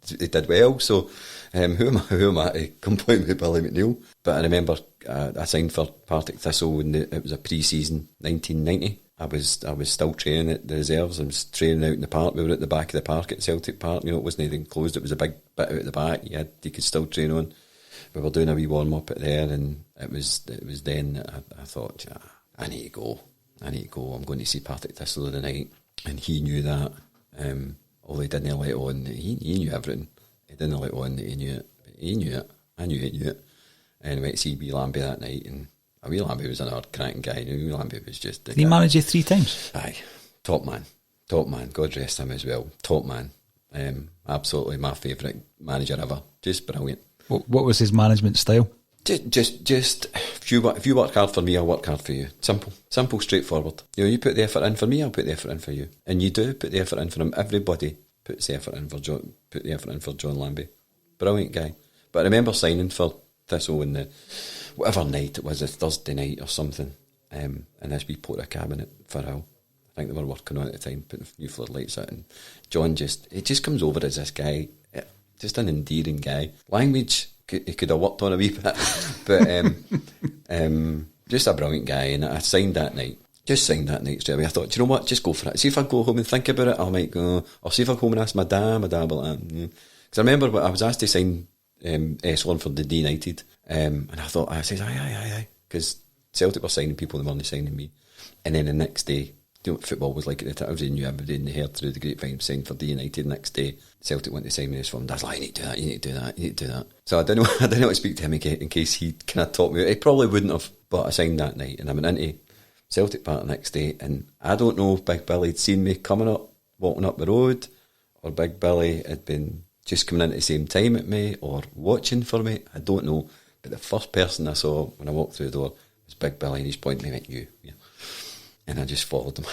he did well. So who am I to complain with Billy McNeill? But I remember I signed for Partick Thistle when it was a pre-season 1990. I was still training at the reserves. I was training out in the park. We were at the back of the park at Celtic Park. It wasn't anything closed. It was a big bit out at the back. You could still train on. We were doing a wee warm up at there, and it was then that I thought, I need to go. I'm going to see Partick Thistle the night, and he knew that. Although he didn't let on, he knew everything. He didn't let on that he knew it. But he knew it. I knew he knew it. And I went to see wee Lambie that night, and wee Lambie was another cracking guy. Wee Lambie was just... Did he manage you 3 times? Aye. Top man. God rest him as well. Top man. Absolutely my favourite manager ever. Just brilliant. What was his management style? Just if you work hard for me, I'll work hard for you. Simple, straightforward. You put the effort in for me, I'll put the effort in for you. And you do put the effort in for him. Everybody puts the effort in for John. Put the effort in for John Lambie. Brilliant guy. But I remember signing for Thistle in the whatever night it was, a Thursday night or something. And this wee porta cabinet for Hill. I think they were working on it at the time, putting new floodlights out. And John it just comes over as this guy, just an endearing guy. Language, he could have worked on a wee bit, but just a brilliant guy. And I signed that night. Just signed that night straight away. I thought, do you know what? Just go for it. See if I go home and think about it, I might go. Or see if I go home and ask my dad will like, because I remember I was asked to sign S1 for the D United, and I thought, I said, aye, because Celtic were signing people, they weren't signing me. And then the next day, you know what football was like at the time? I was knew everybody and they heard through the grapevine signed for D United. The next day, Celtic went to sign me as from. I was like, you need to do that. So I didn't know how to speak to him again in case he kind of taught me. He probably wouldn't have, but I signed that night, and I went into Celtic Park the next day, and I don't know if Big Billy had seen me walking up the road, or Big Billy had been just coming in at the same time at me, or watching for me. I don't know. But the first person I saw when I walked through the door was Big Billy, and he's pointing me, went, you. Yeah. And I just followed him.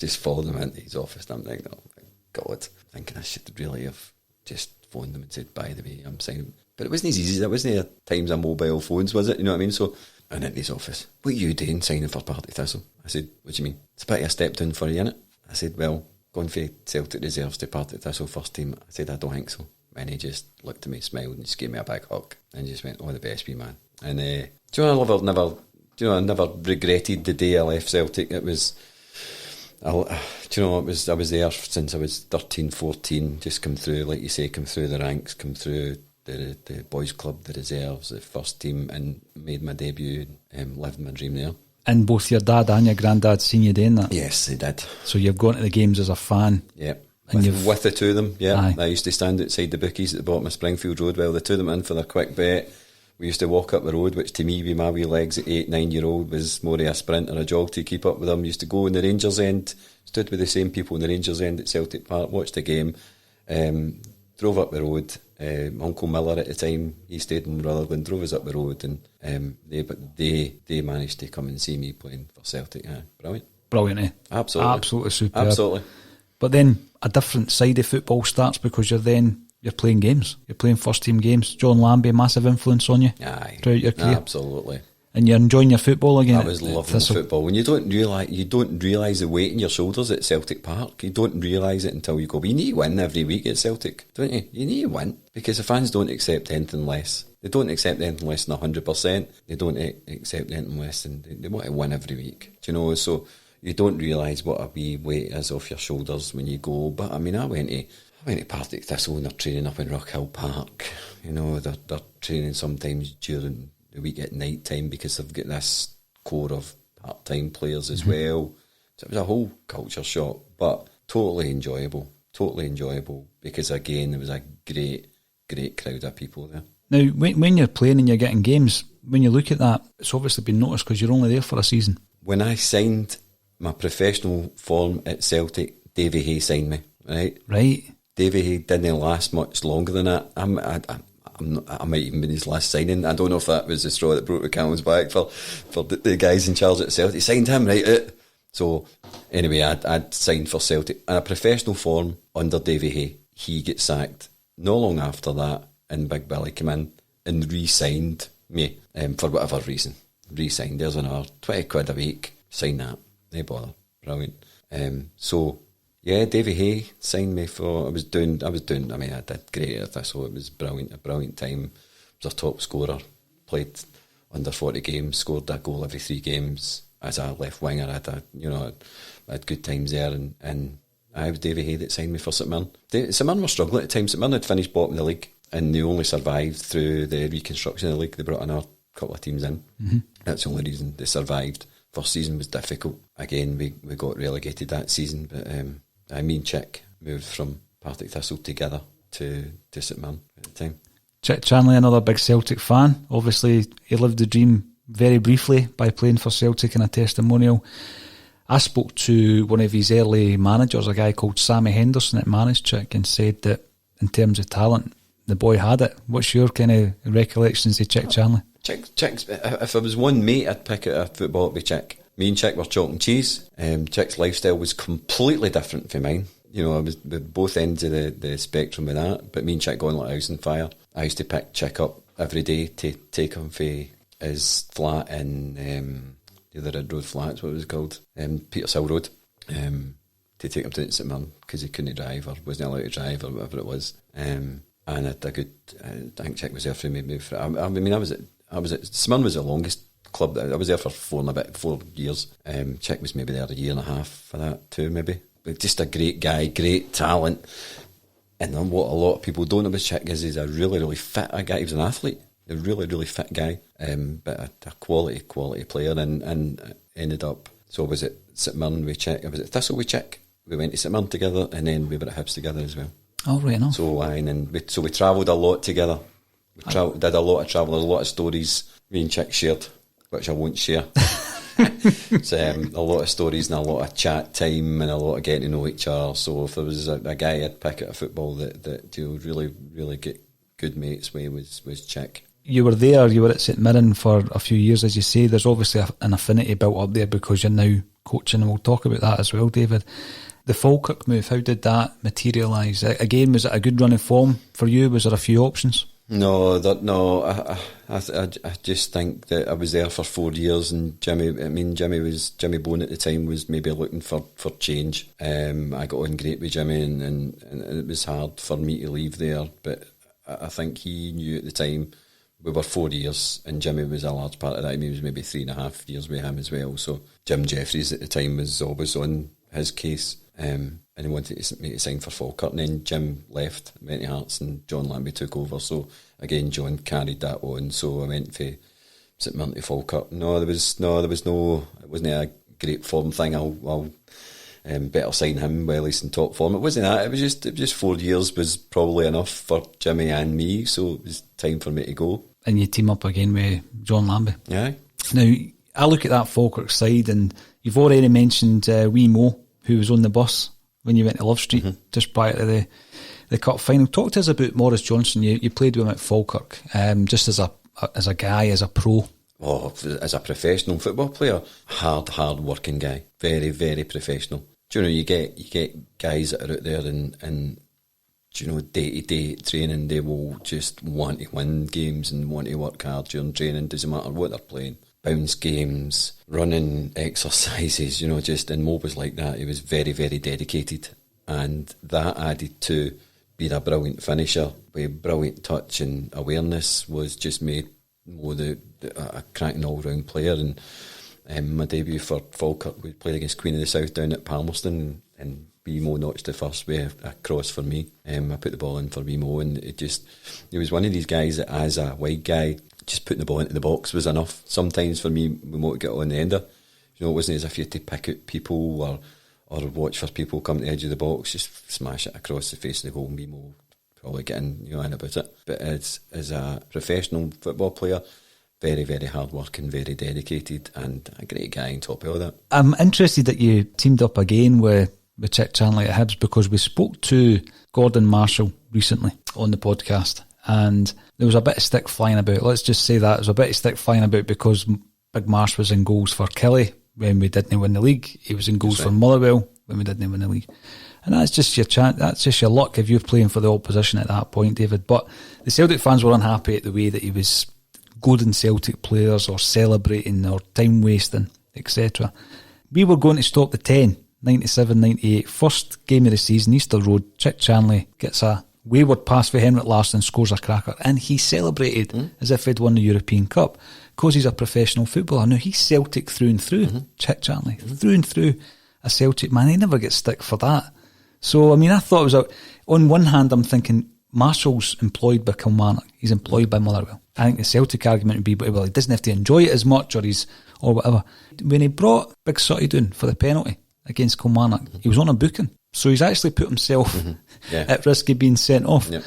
Into his office, and I'm like, oh my God. Thinking I should really have just phoned them and said, by the way, I'm signing. But it wasn't as easy. There wasn't times on mobile phones, was it? You know what I mean? So I went into his office. What are you doing signing for Partick Thistle? I said, what do you mean? It's a bit of a step down for you, innit? I said, well, going for Celtic reserves to Partick Thistle first team. I said, I don't think so. And he just looked at me, smiled, and just gave me a big hug, and just went, all the best, wee man. And do you know, I never regretted the day I left Celtic. It was, I was there since I was 13, 14, just come through, like you say, come through the ranks, come through the boys club, the reserves, the first team, and made my debut and lived my dream there. And both your dad and your granddad seen you doing that? Yes, they did. So you've gone to the games as a fan? Yeah. With the two of them, yeah. Aye. I used to stand outside the bookies at the bottom of Springfield Road while the two of them in for their quick bet. We used to walk up the road, which to me, with my wee legs at 8, 9-year-old, was more of a sprint or a jog to keep up with them. Used to go in the Rangers end, stood with the same people in the Rangers end at Celtic Park, watched the game, drove up the road. Uncle Miller at the time, he stayed in Rutherglen, drove us up the road, and they managed to come and see me playing for Celtic. Brilliant. Brilliant, eh? Absolutely superb. Absolutely. But then a different side of football starts, because you're playing games. You're playing first team games. John Lambie, massive influence on you throughout your career. Absolutely. And you're enjoying your football again. I was loving football. When you don't realise the weight in your shoulders at Celtic Park. You don't realise it until you go. But you need to win every week at Celtic, don't you? You need to win, because the fans don't accept anything less. They don't accept anything less than 100%. They don't accept anything less than they want to win every week. Do you know? So you don't realise what a wee weight is off your shoulders when you go. But I mean, I went to Partick Thistle, and they're training up in Rockhill Park. You know, they're training sometimes during the week at night time, because they've got this core of part-time players as well. So it was a whole culture shock, but totally enjoyable, because again, there was a great crowd of people there. Now, when you're playing and you're getting games, when you look at that, it's obviously been noticed because you're only there for a season. When I signed my professional form at Celtic, Davie Hay signed me, right? Right. Davie Hay didn't last much longer than that. I might even been his last signing. I don't know if that was the straw that broke the camel's back for the guys in charge at Celtic. Signed him right out. So anyway, I'd signed for Celtic in a professional form under Davie Hay. He gets sacked. Not long after that, and Big Billy came in and re-signed me for whatever reason. Re-signed. There's another 20 quid a week. Sign that. No bother. Brilliant. So Yeah, Davie Hay signed me for. I was doing. I mean, I did great at Thistle. It was brilliant. A brilliant time. I was a top scorer. Played under 40 games. Scored a goal every 3 games. As a left winger, I had good times there. And I was Davie Hay that signed me for St Mirren. St Mirren were struggling at the time. St Mirren had finished bottom of the league, and they only survived through the reconstruction of the league. They brought another couple of teams in. Mm-hmm. That's the only reason they survived. First season was difficult. Again, we got relegated that season, but me and Chick moved from Partick Thistle together to St Mirren at the time. Chick Chanley, another big Celtic fan. Obviously, he lived the dream very briefly by playing for Celtic in a testimonial. I spoke to one of his early managers, a guy called Sammy Henderson that managed Chick, and said that in terms of talent, the boy had it. What's your kind of recollections of Chick Chanley? Chick's, if I was one mate I'd pick out a football, it'd be Chick. Me and Chick were chalk and cheese. Chick's lifestyle was completely different from mine. You know, I was at both ends of the spectrum with that, but me and Chick going like house on fire. I used to pick Chick up every day to take him for his flat in the Red Road flat, that's what it was called, Peters Hill Road, to take him to St Mirren because he couldn't drive or wasn't allowed to drive or whatever it was. And I think Chick was there for me. I mean, I was at St Mirren was the longest club. I was there for 4 years. Chick was maybe there a year and a half for that too, maybe. But just a great guy, great talent. And what a lot of people don't know about Chick is he's a really, really fit guy. He was an athlete, a really, really fit guy, but a quality player, and ended up. So I was at St Mirren with Chick. I was at Thistle with Chick. We went to St Mirren together, and then we were at Hibs together as well. Oh, right, no. So we travelled a lot together. We did a lot of travel. There's a lot of stories me and Chick shared, which I won't share. It's a lot of stories and a lot of chat time and a lot of getting to know each other. So if there was a guy I'd pick at a football that you really, really get good mates with was Chick. You were there, you were at St Mirren for a few years, as you say. There's obviously an affinity built up there because you're now coaching, and we'll talk about that as well, David. The Falkirk move, how did that materialise? Again, was it a good run of form for you? Was there a few options? No. I just think that I was there for 4 years, and Jimmy Bone at the time was maybe looking for change. I got on great with Jimmy, and it was hard for me to leave there. But I think he knew at the time we were 4 years, and Jimmy was a large part of that. He was maybe 3.5 years with him as well. So Jim Jeffries at the time was always on his case. And he wanted me to sign for Falkirk, and then Jim left, went to Hearts, and John Lambie took over. So again, John carried that on. So I went for St Mirren to Falkirk. There was no. It wasn't a great form thing. I'll better sign him while he's in top form. It wasn't that. It was just 4 years was probably enough for Jimmy and me. So it was time for me to go. And you team up again with John Lambie. Yeah. Now I look at that Falkirk side, and you've already mentioned wee Mo, who was on the bus when you went to Love Street just prior to the cup final. Talk to us about Maurice Johnson. You played with him at Falkirk, just as a guy, as a pro. Oh, as a professional football player, hard working guy, very, very professional. Do you know, you get guys that are out there and you know, day to day training, they will just want to win games and want to work hard during training. Doesn't matter what they're playing. Bounce games, running exercises, you know, and Mo was like that. He was very, very dedicated, and that added to being a brilliant finisher with brilliant touch and awareness was just made Mo a cracking all-round player. And my debut for Falkirk, we played against Queen of the South down at Palmerston, and wee Mo notched the first with a cross for me. I put the ball in for wee Mo, and he was one of these guys that, as a wide guy, just putting the ball into the box was enough. Sometimes for me, we might get on the ender. You know, it wasn't as if you had to pick out people or watch for people coming to the edge of the box. Just smash it across the face of the goal, and Mimo probably getting in about it. But as a professional football player, very, very hard working, very dedicated, and a great guy on top of all that. I'm interested that you teamed up again with Chick Chanley at Hibs, because we spoke to Gordon Marshall recently on the podcast, and there was a bit of stick flying about. Let's just say that. There was a bit of stick flying about because Big Marsh was in goals for Kelly when we didn't win the league. He was in goals for Motherwell when we didn't win the league. And that's just your chance. That's just your luck if you're playing for the opposition at that point, David. But the Celtic fans were unhappy at the way that he was goading Celtic players or celebrating or time wasting, etc. We were going to stop the 10 97, 98, first game of the season, Easter Road, Chick Chanley gets a wayward pass for Henrik Larsson, scores a cracker, and he celebrated as if he'd won the European Cup because he's a professional footballer. Now, he's Celtic through and through, Chick Chanley, through and through a Celtic man. He never gets stick for that. So, I mean, I thought it was on one hand, I'm thinking Marshall's employed by Kilmarnock, he's employed by Motherwell. I think the Celtic argument would be, well, he doesn't have to enjoy it as much or whatever. When he brought Big Sutty down for the penalty against Kilmarnock, he was on a booking. So he's actually put himself at risk of being sent off. Yep.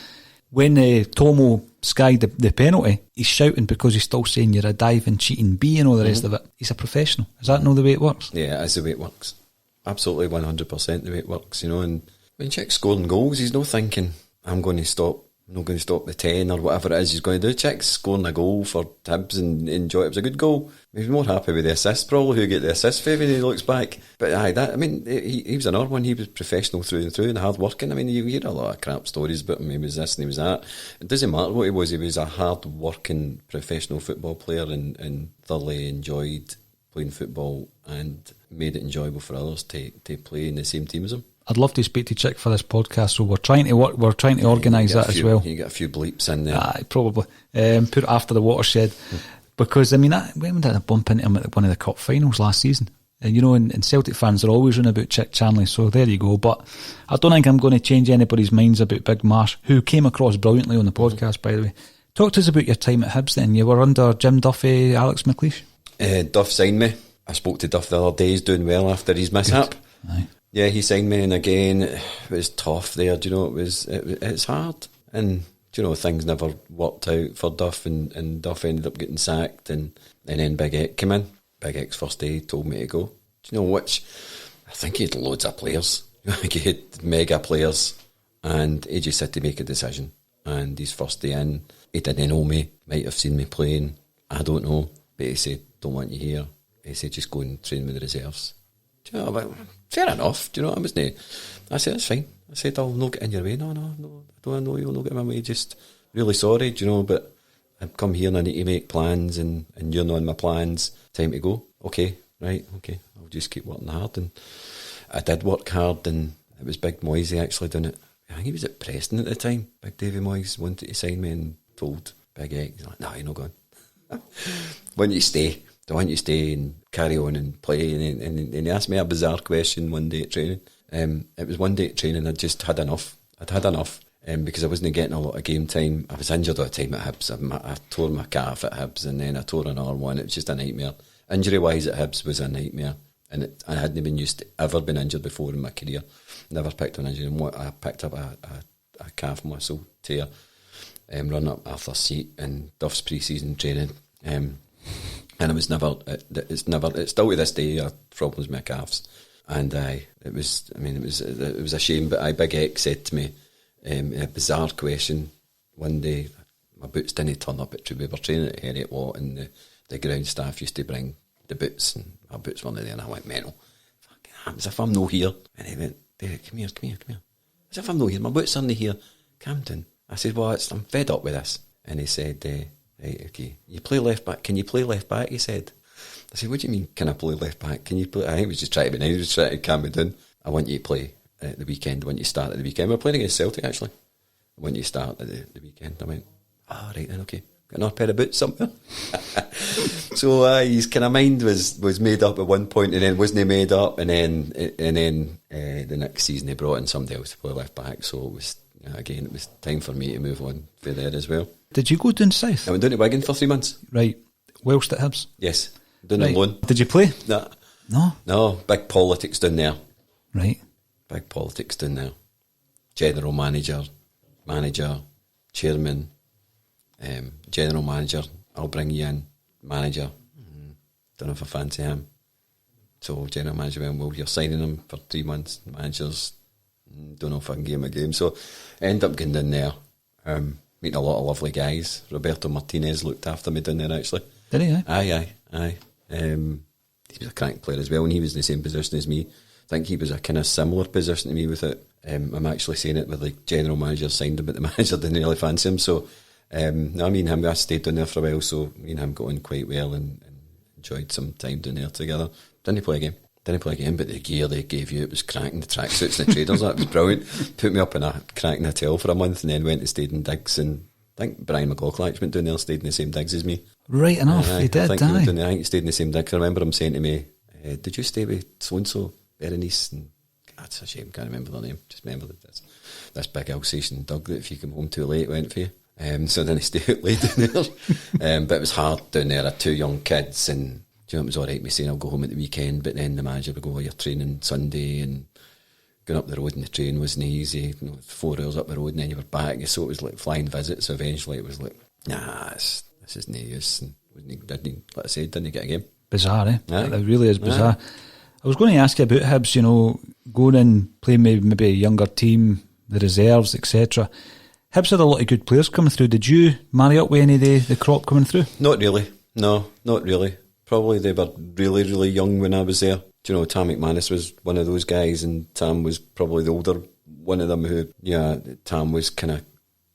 When Tomo skied the penalty, he's shouting because he's still saying you're a diving, cheating B and all the rest of it. He's a professional. Is that not the way it works? Yeah, it is the way it works. Absolutely 100% the way it works, you know. And when Chick's scoring goals, he's not thinking, I'm not going to stop the 10 or whatever it is he's going to do. Chick's scoring a goal for Hibs and enjoy it. It was a good goal. He's more happy with the assist, probably, who get the assist for when he looks back. But he was another one. He was professional through and through and hard working. I mean, you hear a lot of crap stories about him. He was this and he was that. It doesn't matter what he was a hard working professional football player and thoroughly enjoyed playing football and made it enjoyable for others to play in the same team as him. I'd love to speak to Chick for this podcast, so we're trying to organise that as well. You get a few bleeps in there. Aye, probably. Put it after the watershed. Because, I mean, when did I bump into him at one of the cup finals last season? And, you know, and Celtic fans are always on about Chick Chanley, so there you go. But I don't think I'm going to change anybody's minds about Big Marsh, who came across brilliantly on the podcast, by the way. Talk to us about your time at Hibs then. You were under Jim Duffy, Alex McLeish? Duff signed me. I spoke to Duff the other day. He's doing well after his mishap. Aye. Yeah, he signed me, and again, it was tough there. Do you know, it's hard, and do you know, things never worked out for Duff, and Duff ended up getting sacked, and then Big X came in. Big X first day told me to go. Do you know which? I think he had loads of players. I think he had mega players, and he just had to make a decision. And his first day in, he didn't know me, might have seen me playing, I don't know, but he said, "Don't want you here." He said, "Just go and train with the reserves." Do you know, but fair enough. Do you know, I said, "That's fine." I said, "I'll not get in your way." No, I don't know you'll not get in my way. Just really sorry, do you know, but I've come here and I need to make plans, and you're not on my plans. Time to go. Okay, right, okay. I'll just keep working hard. And I did work hard, and it was Big Moisey actually doing it. I think he was at Preston at the time. Big Davie Moyes wanted to sign me and told Big X, he's like, "No, you're not going." "When you stay. I want you to stay and carry on and play." And he asked me a bizarre question one day at training. It was one day at training, I'd just had enough. I'd had enough because I wasn't getting a lot of game time. I was injured all the time at Hibs. I tore my calf at Hibs, and then I tore another one. It was just a nightmare. Injury-wise at Hibs was a nightmare. And I hadn't been used to ever been injured before in my career. Never picked an injury. I picked up a calf muscle tear, running up Arthur's Seat in Duff's pre-season training. And it was never. It's still to this day. I have problems with my calves, and it was a shame. But Big X said to me a bizarre question one day. My boots didn't turn up at True. We were training at Elliot Watt, and the ground staff used to bring the boots, and my boots weren't there, and I went mental. As if I'm not here. And he went, "Derek, come here. As if I'm not here. My boots aren't here. Camden." I said, "Well, I'm fed up with this." And he said, "Right, okay. You play left back. Can you play left back?" He said. I said, "What do you mean, can I play left back? Can you play?" I think he was just trying to be nice. He was trying to calm me down. "I want you to play at the weekend. I want you to start at the weekend." We're playing against Celtic, actually. "I want you to start at the weekend." I went, "Oh, right then, okay. Got another pair of boots somewhere." So his kind of mind was made up at one point, and then wasn't made up, and then the next season he brought in somebody else to play left back. So it was, again, it was time for me to move on for there as well. Did you go down south? I went down to Wigan for 3 months. Right. Whilst at Hibs? Yes. Down on loan. Did you play? No. No? No. Big politics down there. Right. Big politics down there. General manager, chairman, general manager, "I'll bring you in." Manager, don't know if I fancy him. So general manager went, "Well, you're signing him for 3 months." Managers, don't know if I can give him a game. So I ended up getting down there, meeting a lot of lovely guys. Roberto Martinez looked after me down there, actually. Did he? Aye. He was a crank player as well, and he was in the same position as me. I think he was a kind of similar position to me with it. I'm actually saying it with the general manager signed him, but the manager didn't really fancy him. So no, me and him, I stayed down there for a while, so me and him got on quite well and enjoyed some time down there together. Didn't play a game. didn't play a game, but the gear they gave you, it was cracking. The tracksuits and the traders, that was brilliant. Put me up in a cracking hotel for a month, and then went and stayed in digs. And I think Brian McLaughlin actually went down there and stayed in the same digs as me. Right enough, he did, I think he stayed in the same digs. I remember him saying to me, did you stay with so-and-so, Berenice? And that's a shame, can't remember their name. Just remember that this big Alsatian dog that if you come home too late went for you. So then I stayed out late down there. But it was hard down there. I had 2 young kids, and do you know, it was alright me saying I'll go home at the weekend, but then the manager would go, well, you're training Sunday, and going up the road in the train wasn't easy. 4 hours up the road and then you were back. So it was like flying visits. So eventually it was like, nah, this is no use. And didn't get a game. Bizarre, eh? Aye. It really is bizarre. I was going to ask you about Hibs, going in, playing maybe a younger team, the reserves, etc. Hibs had a lot of good players coming through. Did you marry up with any of the crop coming through? Not really. No, not really. Probably they were really, really young when I was there. Do you know, Tam McManus was one of those guys, and Tam was probably the older one of them who, Tam was kind of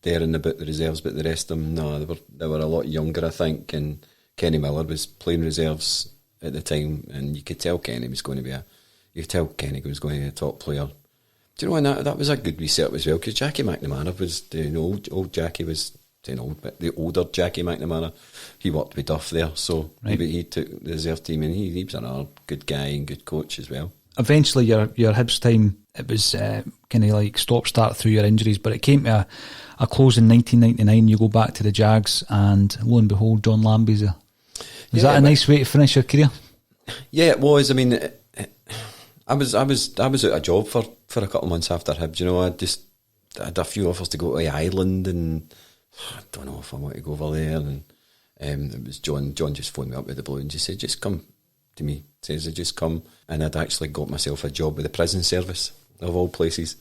there in about the reserves, but the rest of them, no, they were a lot younger, I think, and Kenny Miller was playing reserves at the time, and you could tell Kenny was going to be a top player. Do you know, and that was a good reset as well, because Jackie McNamara was, old Jackie was, but the older Jackie McNamara, he worked with Duff there, so right. He took the reserve team, and he was another good guy and good coach as well. Eventually, your Hibs time, it was kind of like stop-start through your injuries, but it came to a close in 1999. You go back to the Jags, and lo and behold, John Lambie's there. Was that a nice way to finish your career? Yeah, it was. I mean, I was out of job for a couple of months after Hibs. I had a few offers to go to Ireland, and I don't know if I want to go over there. And it was John. John just phoned me up with the blue and just said, "Just come to me." Says, "I just come," and I'd actually got myself a job with the prison service of all places.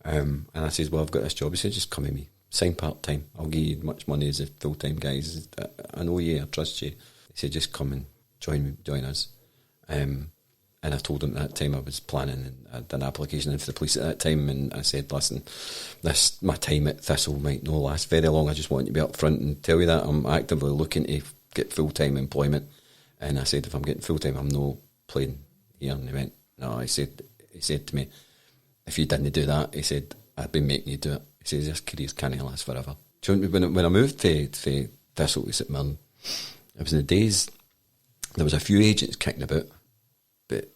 And I says, "Well, I've got this job." He said, "Just come with me. Sign part time. I'll give you as much money as a full time guy. He says, I know you. I trust you." He said, "Just come and join us." And I told him at that time I was planning, and I'd done an application in for the police at that time, and I said, "Listen, my time at Thistle might not last very long. I just want to be up front and tell you that I'm actively looking to get full time employment." And I said, "If I'm getting full time, I'm not playing here." And he went, "No." He said to me, "If you didn't do that," he said, "I'd be making you do it." He says, "This career can't last forever." Do you know, when I moved to Thistle to St Mirren, it was in the days there was a few agents kicking about, but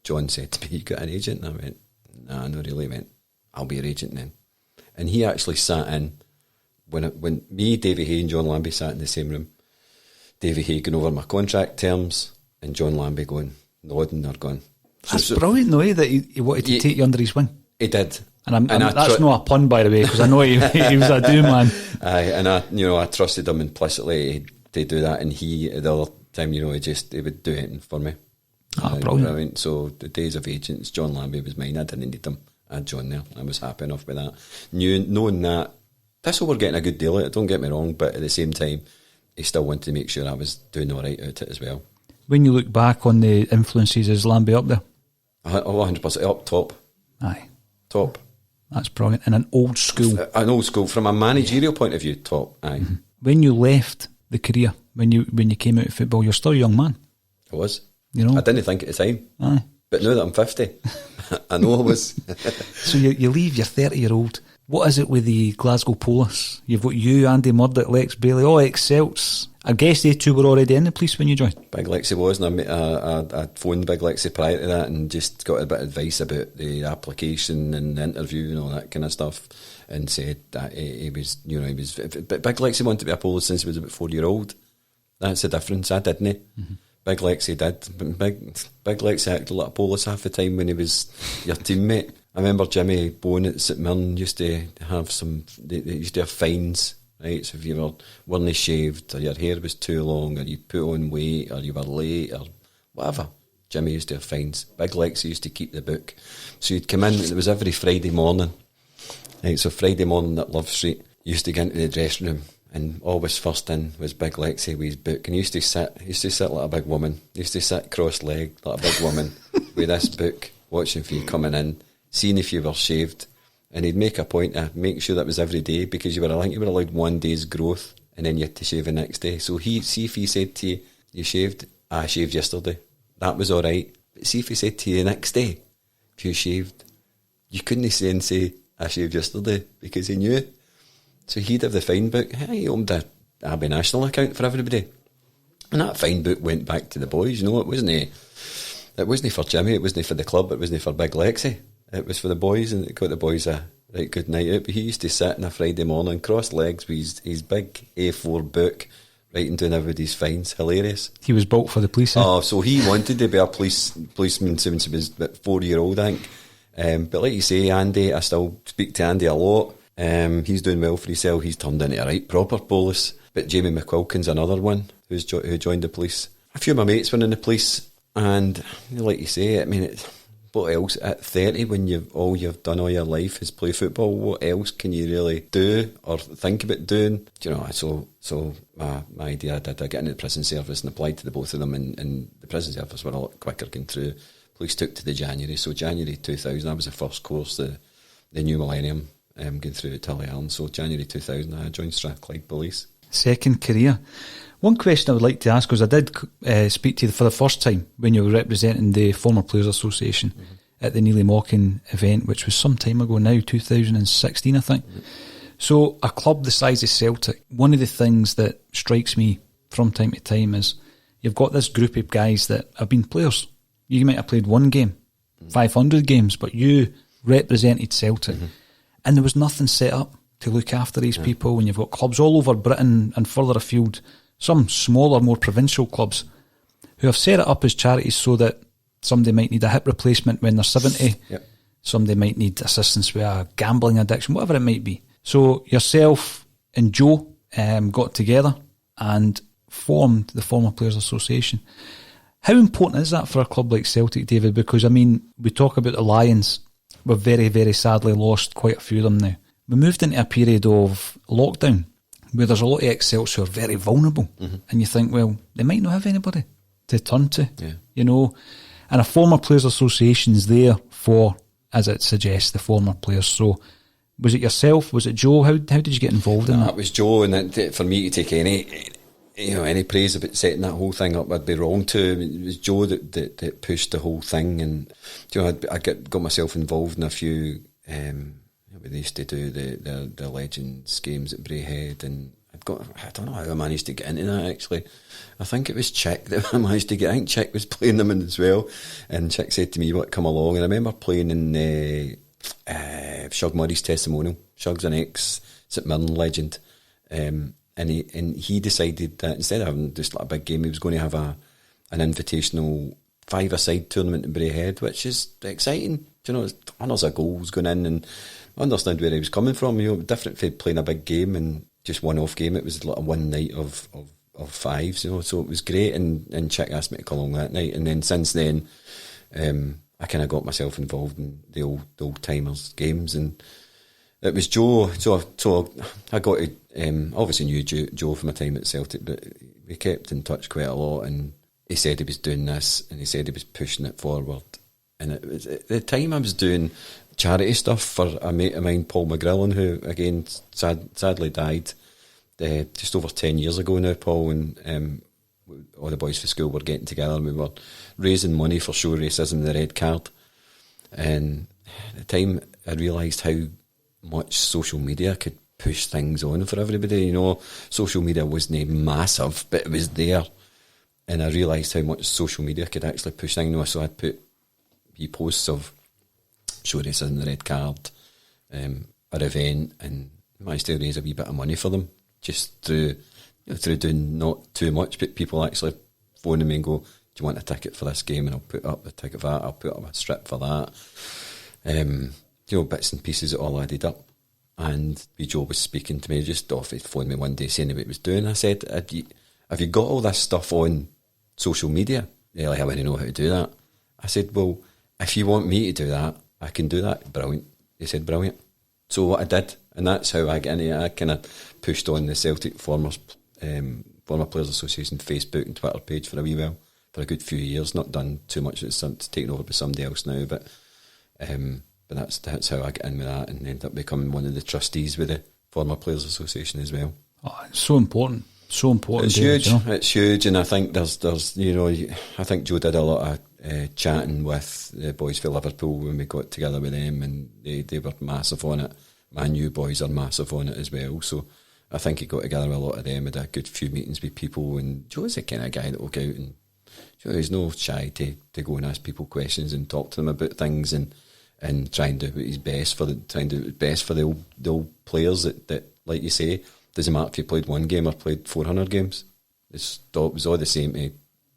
John said to me, "You got an agent?" And I went, "Nah, not really." He went, "I'll be your agent then." And he actually sat in when me, Davie Hay and John Lambie sat in the same room. Davie Hay going over my contract terms, and John Lambie nodding or going. That's brilliant, though, that he wanted to take you under his wing. He did. And that's not a pun, by the way, because I know he was a do man. Aye, and I trusted him implicitly to do that, and the other time, he would do anything for me. Brilliant. So the days of agents, John Lambie was mine. I didn't need him. I had John there. I was happy enough with that. Knowing that Thistle were getting a good deal out of it, don't get me wrong, but at the same time, he still wanted to make sure I was doing all right out of it as well. When you look back on the influences, is Lambie up there? 100% up top. Aye. Top. That's brilliant. And an old school. From a managerial point of view, top. Aye. Mm-hmm. When you left the career, when you came out of football, you're still a young man. I was. I didn't think at the time. Aye. But now that I'm 50, I know I was. So you leave your 30-year-old. What is it with the Glasgow Police? You've got you, Andy Murdoch, Lex Bailey, all ex-Celts. I guess they two were already in the police when you joined. Big Lexi was, and I phoned Big Lexi prior to that and just got a bit of advice about the application and the interview and all that kind of stuff, and said that he was. But Big Lexi wanted to be a police since he was about 4-year-old. That's the difference. I didn't. Mm-hmm. Big Lexi did. Big Lexi acted like a police half the time when he was your teammate. I remember Jimmy Bowen at St Mirren used to have they used to have fines, right? So if you weren't shaved, or your hair was too long, or you put on weight, or you were late, or whatever, Jimmy used to have fines. Big Lexi used to keep the book. So you'd come in, it was every Friday morning, right? So Friday morning at Love Street, you used to get into the dressing room, and always first in was Big Lexi with his book, and he used to sit like a big woman. He used to sit cross-legged like a big woman with this book, watching for you coming in, seeing if you were shaved, and he'd make a point to make sure that was every day, because you were allowed 1 day's growth, and then you had to shave the next day. So see if he said to you, "You shaved?" "I shaved yesterday." That was all right. But see if he said to you the next day, if you shaved, you couldn't say, I shaved yesterday, because he knew. So he'd have the fine book. Hey, he opened a Abbey National account for everybody. And that fine book went back to the boys. You know, it wasn't for Jimmy, it wasn't for the club, it wasn't for Big Lexi. It was for the boys, and it got the boys a right good night out. But he used to sit on a Friday morning, cross legs with his big A4 book, writing down everybody's fines. Hilarious. He was built for the police. Oh, so he wanted to be a policeman since he was about 4-year-old, I think. But like you say, Andy, I still speak to Andy a lot. He's doing well for himself. He's turned into a right proper police. But Jamie McQuilkin's another one who joined the police. A few of my mates were in the police, and like you say, I mean, what else at 30 when you've done all your life is play football? What else can you really do or think about doing? Do you know? So my idea, I got into the prison service and applied to the both of them, and the prison service were a lot quicker going through. Police took to the January, so January 2000, that was the first course, the new millennium, going through at Tullyallen. So January 2000, I joined Strathclyde Police. Second career. One question I would like to ask, because I did speak to you for the first time when you were representing the Former Players Association at the Neely Mockin event, which was some time ago now, 2016 I think. So a club the size of Celtic, one of the things that strikes me from time to time is you've got this group of guys that have been players. You might have played one game, 500 games, but you represented Celtic. And there was nothing set up to look after these people, and you've got clubs all over Britain and further afield, some smaller, more provincial clubs who have set it up as charities so that somebody might need a hip replacement when they're 70, somebody might need assistance with a gambling addiction, whatever it might be. So yourself and Joe got together and formed the Former Players Association. How important is that for a club like Celtic, David? Because, I mean, we talk about the Lions. We've very, very sadly lost quite a few of them now. We moved into a period of lockdown where there's a lot of ex-Celts who are very vulnerable. And you think, well, they might not have anybody to turn to, you know. And a Former Players Association is there for, as it suggests, the former players. So was it yourself? Was it Joe? How did you get involved in that? It was Joe, and for me to take any praise about setting that whole thing up, I'd be wrong to. I mean, it was Joe that pushed the whole thing, and you know, I got myself involved in a few. They used to do the Legends games at Braehead, and I don't know how I managed to get into that actually. I think it was Chick that I managed to get. I think Chick was playing them in as well, and Chick said to me, "What, come along?" And I remember playing in Shug Murray's testimonial. Shug's an ex-St Mirren legend, and he decided that instead of having just like a big game, he was going to have an invitational 5-a-side tournament in Braehead, which is exciting. Do you know, it's hundreds of goals going in, and I understand where he was coming from. You know, different from playing a big game and just one-off game. It was like a one night of fives, you know. So it was great, and Chick asked me to come along that night, and then since then, I kind of got myself involved in the old timers games, and it was Joe. So I got to obviously knew Joe from my time at Celtic, but we kept in touch quite a lot, and he said he was doing this, and he said he was pushing it forward. And it was at the time I was doing charity stuff for a mate of mine, Paul McGrillen, who again sadly died just over 10 years ago now, Paul, and all the boys for school were getting together and we were raising money for Show Racism, the Red Card. And at the time I realised how much social media could push things on for everybody. You know, social media wasn't massive, but it was there. And I realised how much social media could actually push things. You know, so I'd put posts of Show Racism, the Red Card, an event, and managed to raise a wee bit of money for them just through doing not too much, but people actually phoning me and go, "Do you want a ticket for this game?" And I'll put up a ticket for that. I'll put up a strip for that. You know, bits and pieces that all added up. And Joe was speaking to me just off. He phoned me one day saying what he was doing. I said, "Have you got all this stuff on social media?" Yeah, like, I wouldn't know how to do that. I said, "Well, if you want me to do that, I can do that." Brilliant. He said, "Brilliant." So what I did, and that's how I got into it, I kind of pushed on the Celtic Former Players Association Facebook and Twitter page for a wee while, for a good few years. Not done too much, it's taken over by somebody else now, but that's how I got in with that, and ended up becoming one of the trustees with the Former Players Association as well. Oh, it's so important. So important. It's huge. You know? It's huge, and I think there's you know, I think Joe did a lot of chatting with the boys for Liverpool when we got together with them, and they were massive on it. My new boys are massive on it as well, so I think he got together with a lot of them, had a good few meetings with people, and Joe's the kind of guy that will go out and he's no shy to go and ask people questions and talk to them about things, and try and do his best for the old players that, like you say, doesn't matter if you played one game or played 400 games. It was all the same to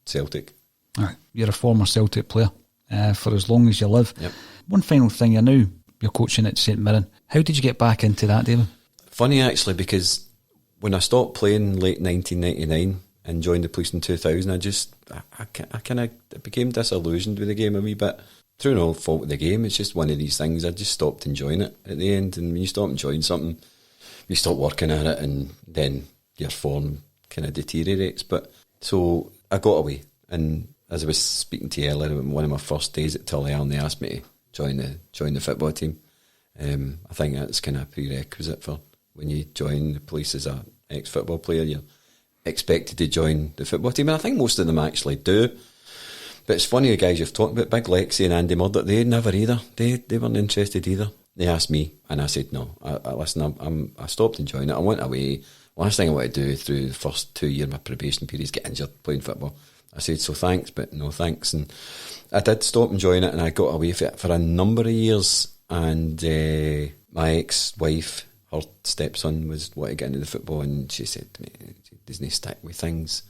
Celtic. Right. You're a former Celtic player for as long as you live. Yep. One final thing, I know you're coaching at St Mirren. How did you get back into that, David? Funny actually, because when I stopped playing late 1999 and joined the police in 2000, I kind of became disillusioned with the game a wee bit. Through no fault of the game, it's just one of these things. I just stopped enjoying it at the end, and when you stop enjoying something, you stop working at it, and then your form kind of deteriorates. But so I got away, and as I was speaking to you earlier, one of my first days at Tullyallen, they asked me to join the football team. I think that's kind of a prerequisite for when you join the police as an ex-football player. You're expected to join the football team, and I think most of them actually do. But it's funny, the guys you've talked about, Big Lexi and Andy Murdoch, they never either. They weren't interested either. They asked me, and I said no. I stopped enjoying it. I went away. Last thing I want to do through the first 2 years of my probation period is get injured playing football. I said, so thanks, but no thanks. And I did stop enjoying it, and I got away from it for a number of years. And my ex-wife, her stepson, was wanting to get into the football, and she said to me, doesn't he stick with things?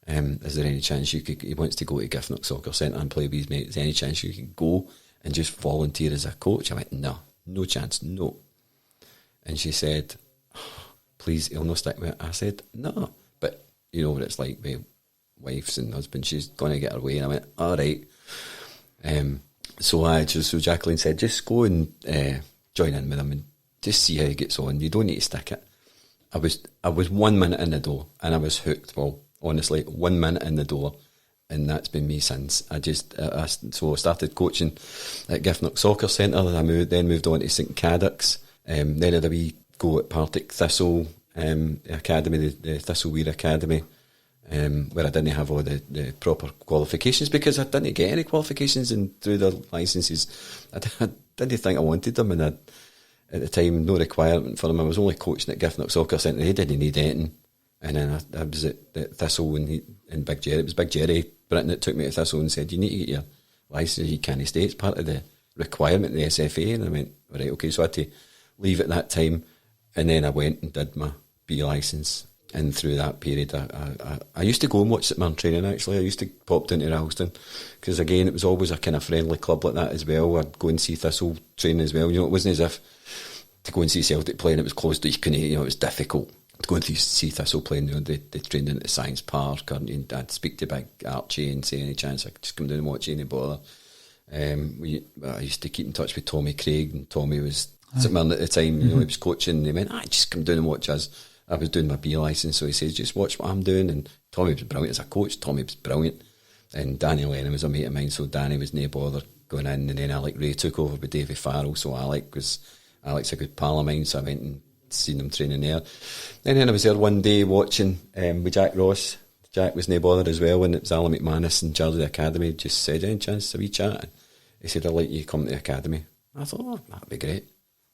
Is there any chance he wants to go to Giffnock Soccer Centre and play with his mates? Is there any chance you could go and just volunteer as a coach? I went, no chance, no. And she said, please, he'll not stick with it. I said, no. But you know what it's like with wives and husbands, she's going to get her way. And I went, all right. So Jacqueline said, just go and join in with him and just see how he gets on. You don't need to stick it. I was 1 minute in the door and I was hooked. Well, honestly, 1 minute in the door, and that's been me since. So I started coaching at Giffnock Soccer Centre, and I moved on to St Cadoc's. Then I had a wee go at Partick Thistle Academy, the Thistleweir Academy, where I didn't have all the proper qualifications, because I didn't get any qualifications through the licences. I didn't think I wanted them, and at the time, no requirement for them. I was only coaching at Giffnock Soccer Centre. They didn't need anything. And then I was at Thistle and Big Jerry. It was Big Jerry Britton that took me to Thistle and said, you need to get your licence. You can't stay. It's part of the requirement of the SFA. And I went, all right, okay. So I had to leave at that time. And then I went and did my B licence. And through that period, I used to go and watch St Mirren training, actually. I used to pop down to Ralston, because, again, it was always a kind of friendly club like that as well. I'd go and see Thistle training as well. You know, it wasn't as if to go and see Celtic playing, it was closed, you couldn't, it was difficult. To go and see Thistle playing, they trained in the Science Park, and I'd speak to Big Archie and say, any chance I could just come down and watch any bother. I used to keep in touch with Tommy Craig, and Tommy was St Mirren at the time, he was coaching, and they went, just come down and watch us. I was doing my B licence, so he says, just watch what I'm doing. And Tommy was brilliant as a coach. Tommy was brilliant. And Danny Lennon was a mate of mine, so Danny was no bother going in. And then Alec Ray took over with Davie Farrell, so Alec's a good pal of mine, so I went and seen him training there. And then I was there one day watching with Jack Ross. Jack was no bother as well, and it was Alan McManus in charge of the academy. Just said, any chance of a wee chat? He said, I'd like you to come to the academy. I thought, that'd be great.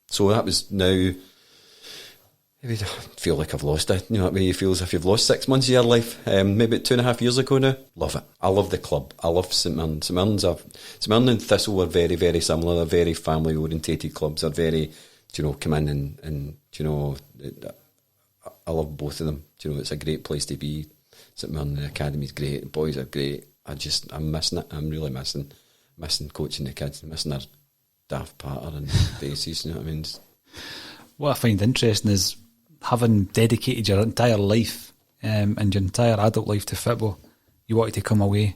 So that was now... I feel like I've lost it. You know what I mean? You feel as if you've lost 6 months of your life. Maybe 2.5 years ago now. Love it. I love the club. I love St Mirren. St Mirren and Thistle are very, very similar. They're very family orientated clubs. They're very, come in and I love both of them. It's a great place to be. St Mirren, the academy's great. The boys are great. I'm missing it. I'm really missing coaching the kids, missing their daft patter and bases. You know what I mean? What I find interesting is, having dedicated your entire life and your entire adult life to football, you wanted to come away,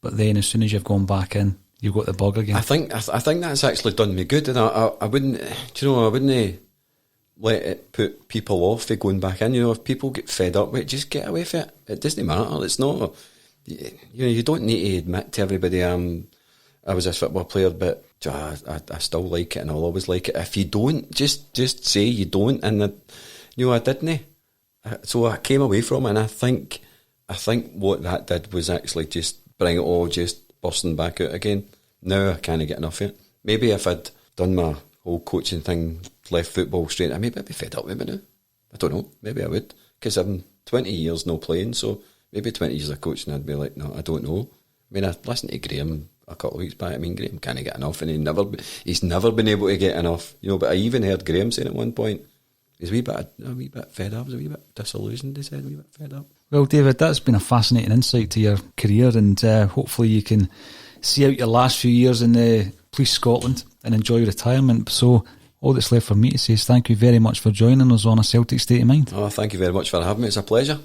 but then as soon as you've gone back in, you've got the bug again. I think that's actually done me good, and I wouldn't, I wouldn't let it put people off of going back in. If people get fed up with it, just get away from it. It doesn't matter. It's not, you don't need to admit to everybody I was a football player, but I still like it and I'll always like it. If you don't, just say you don't, and I didn't. So I came away from it, and I think what that did was actually just bring it all just bursting back out again. Now I can't get enough of it. Maybe if I'd done my whole coaching thing, left football straight, maybe I'd be fed up with it now. I don't know. Maybe I would. Because I'm 20 years no playing, so maybe 20 years of coaching I'd be like, no, I don't know. I mean, I listened to Graham a couple of weeks back. I mean, Graham can't get enough, and he's never been able to get enough. You know, but I even heard Graham saying at one point, he's a wee bit fed up, he's a wee bit disillusioned, he said, a wee bit fed up. Well, David, that's been a fascinating insight to your career, and hopefully you can see out your last few years in the Police Scotland and enjoy retirement. So all that's left for me to say is thank you very much for joining us on A Celtic State of Mind. Oh, thank you very much for having me. It's a pleasure.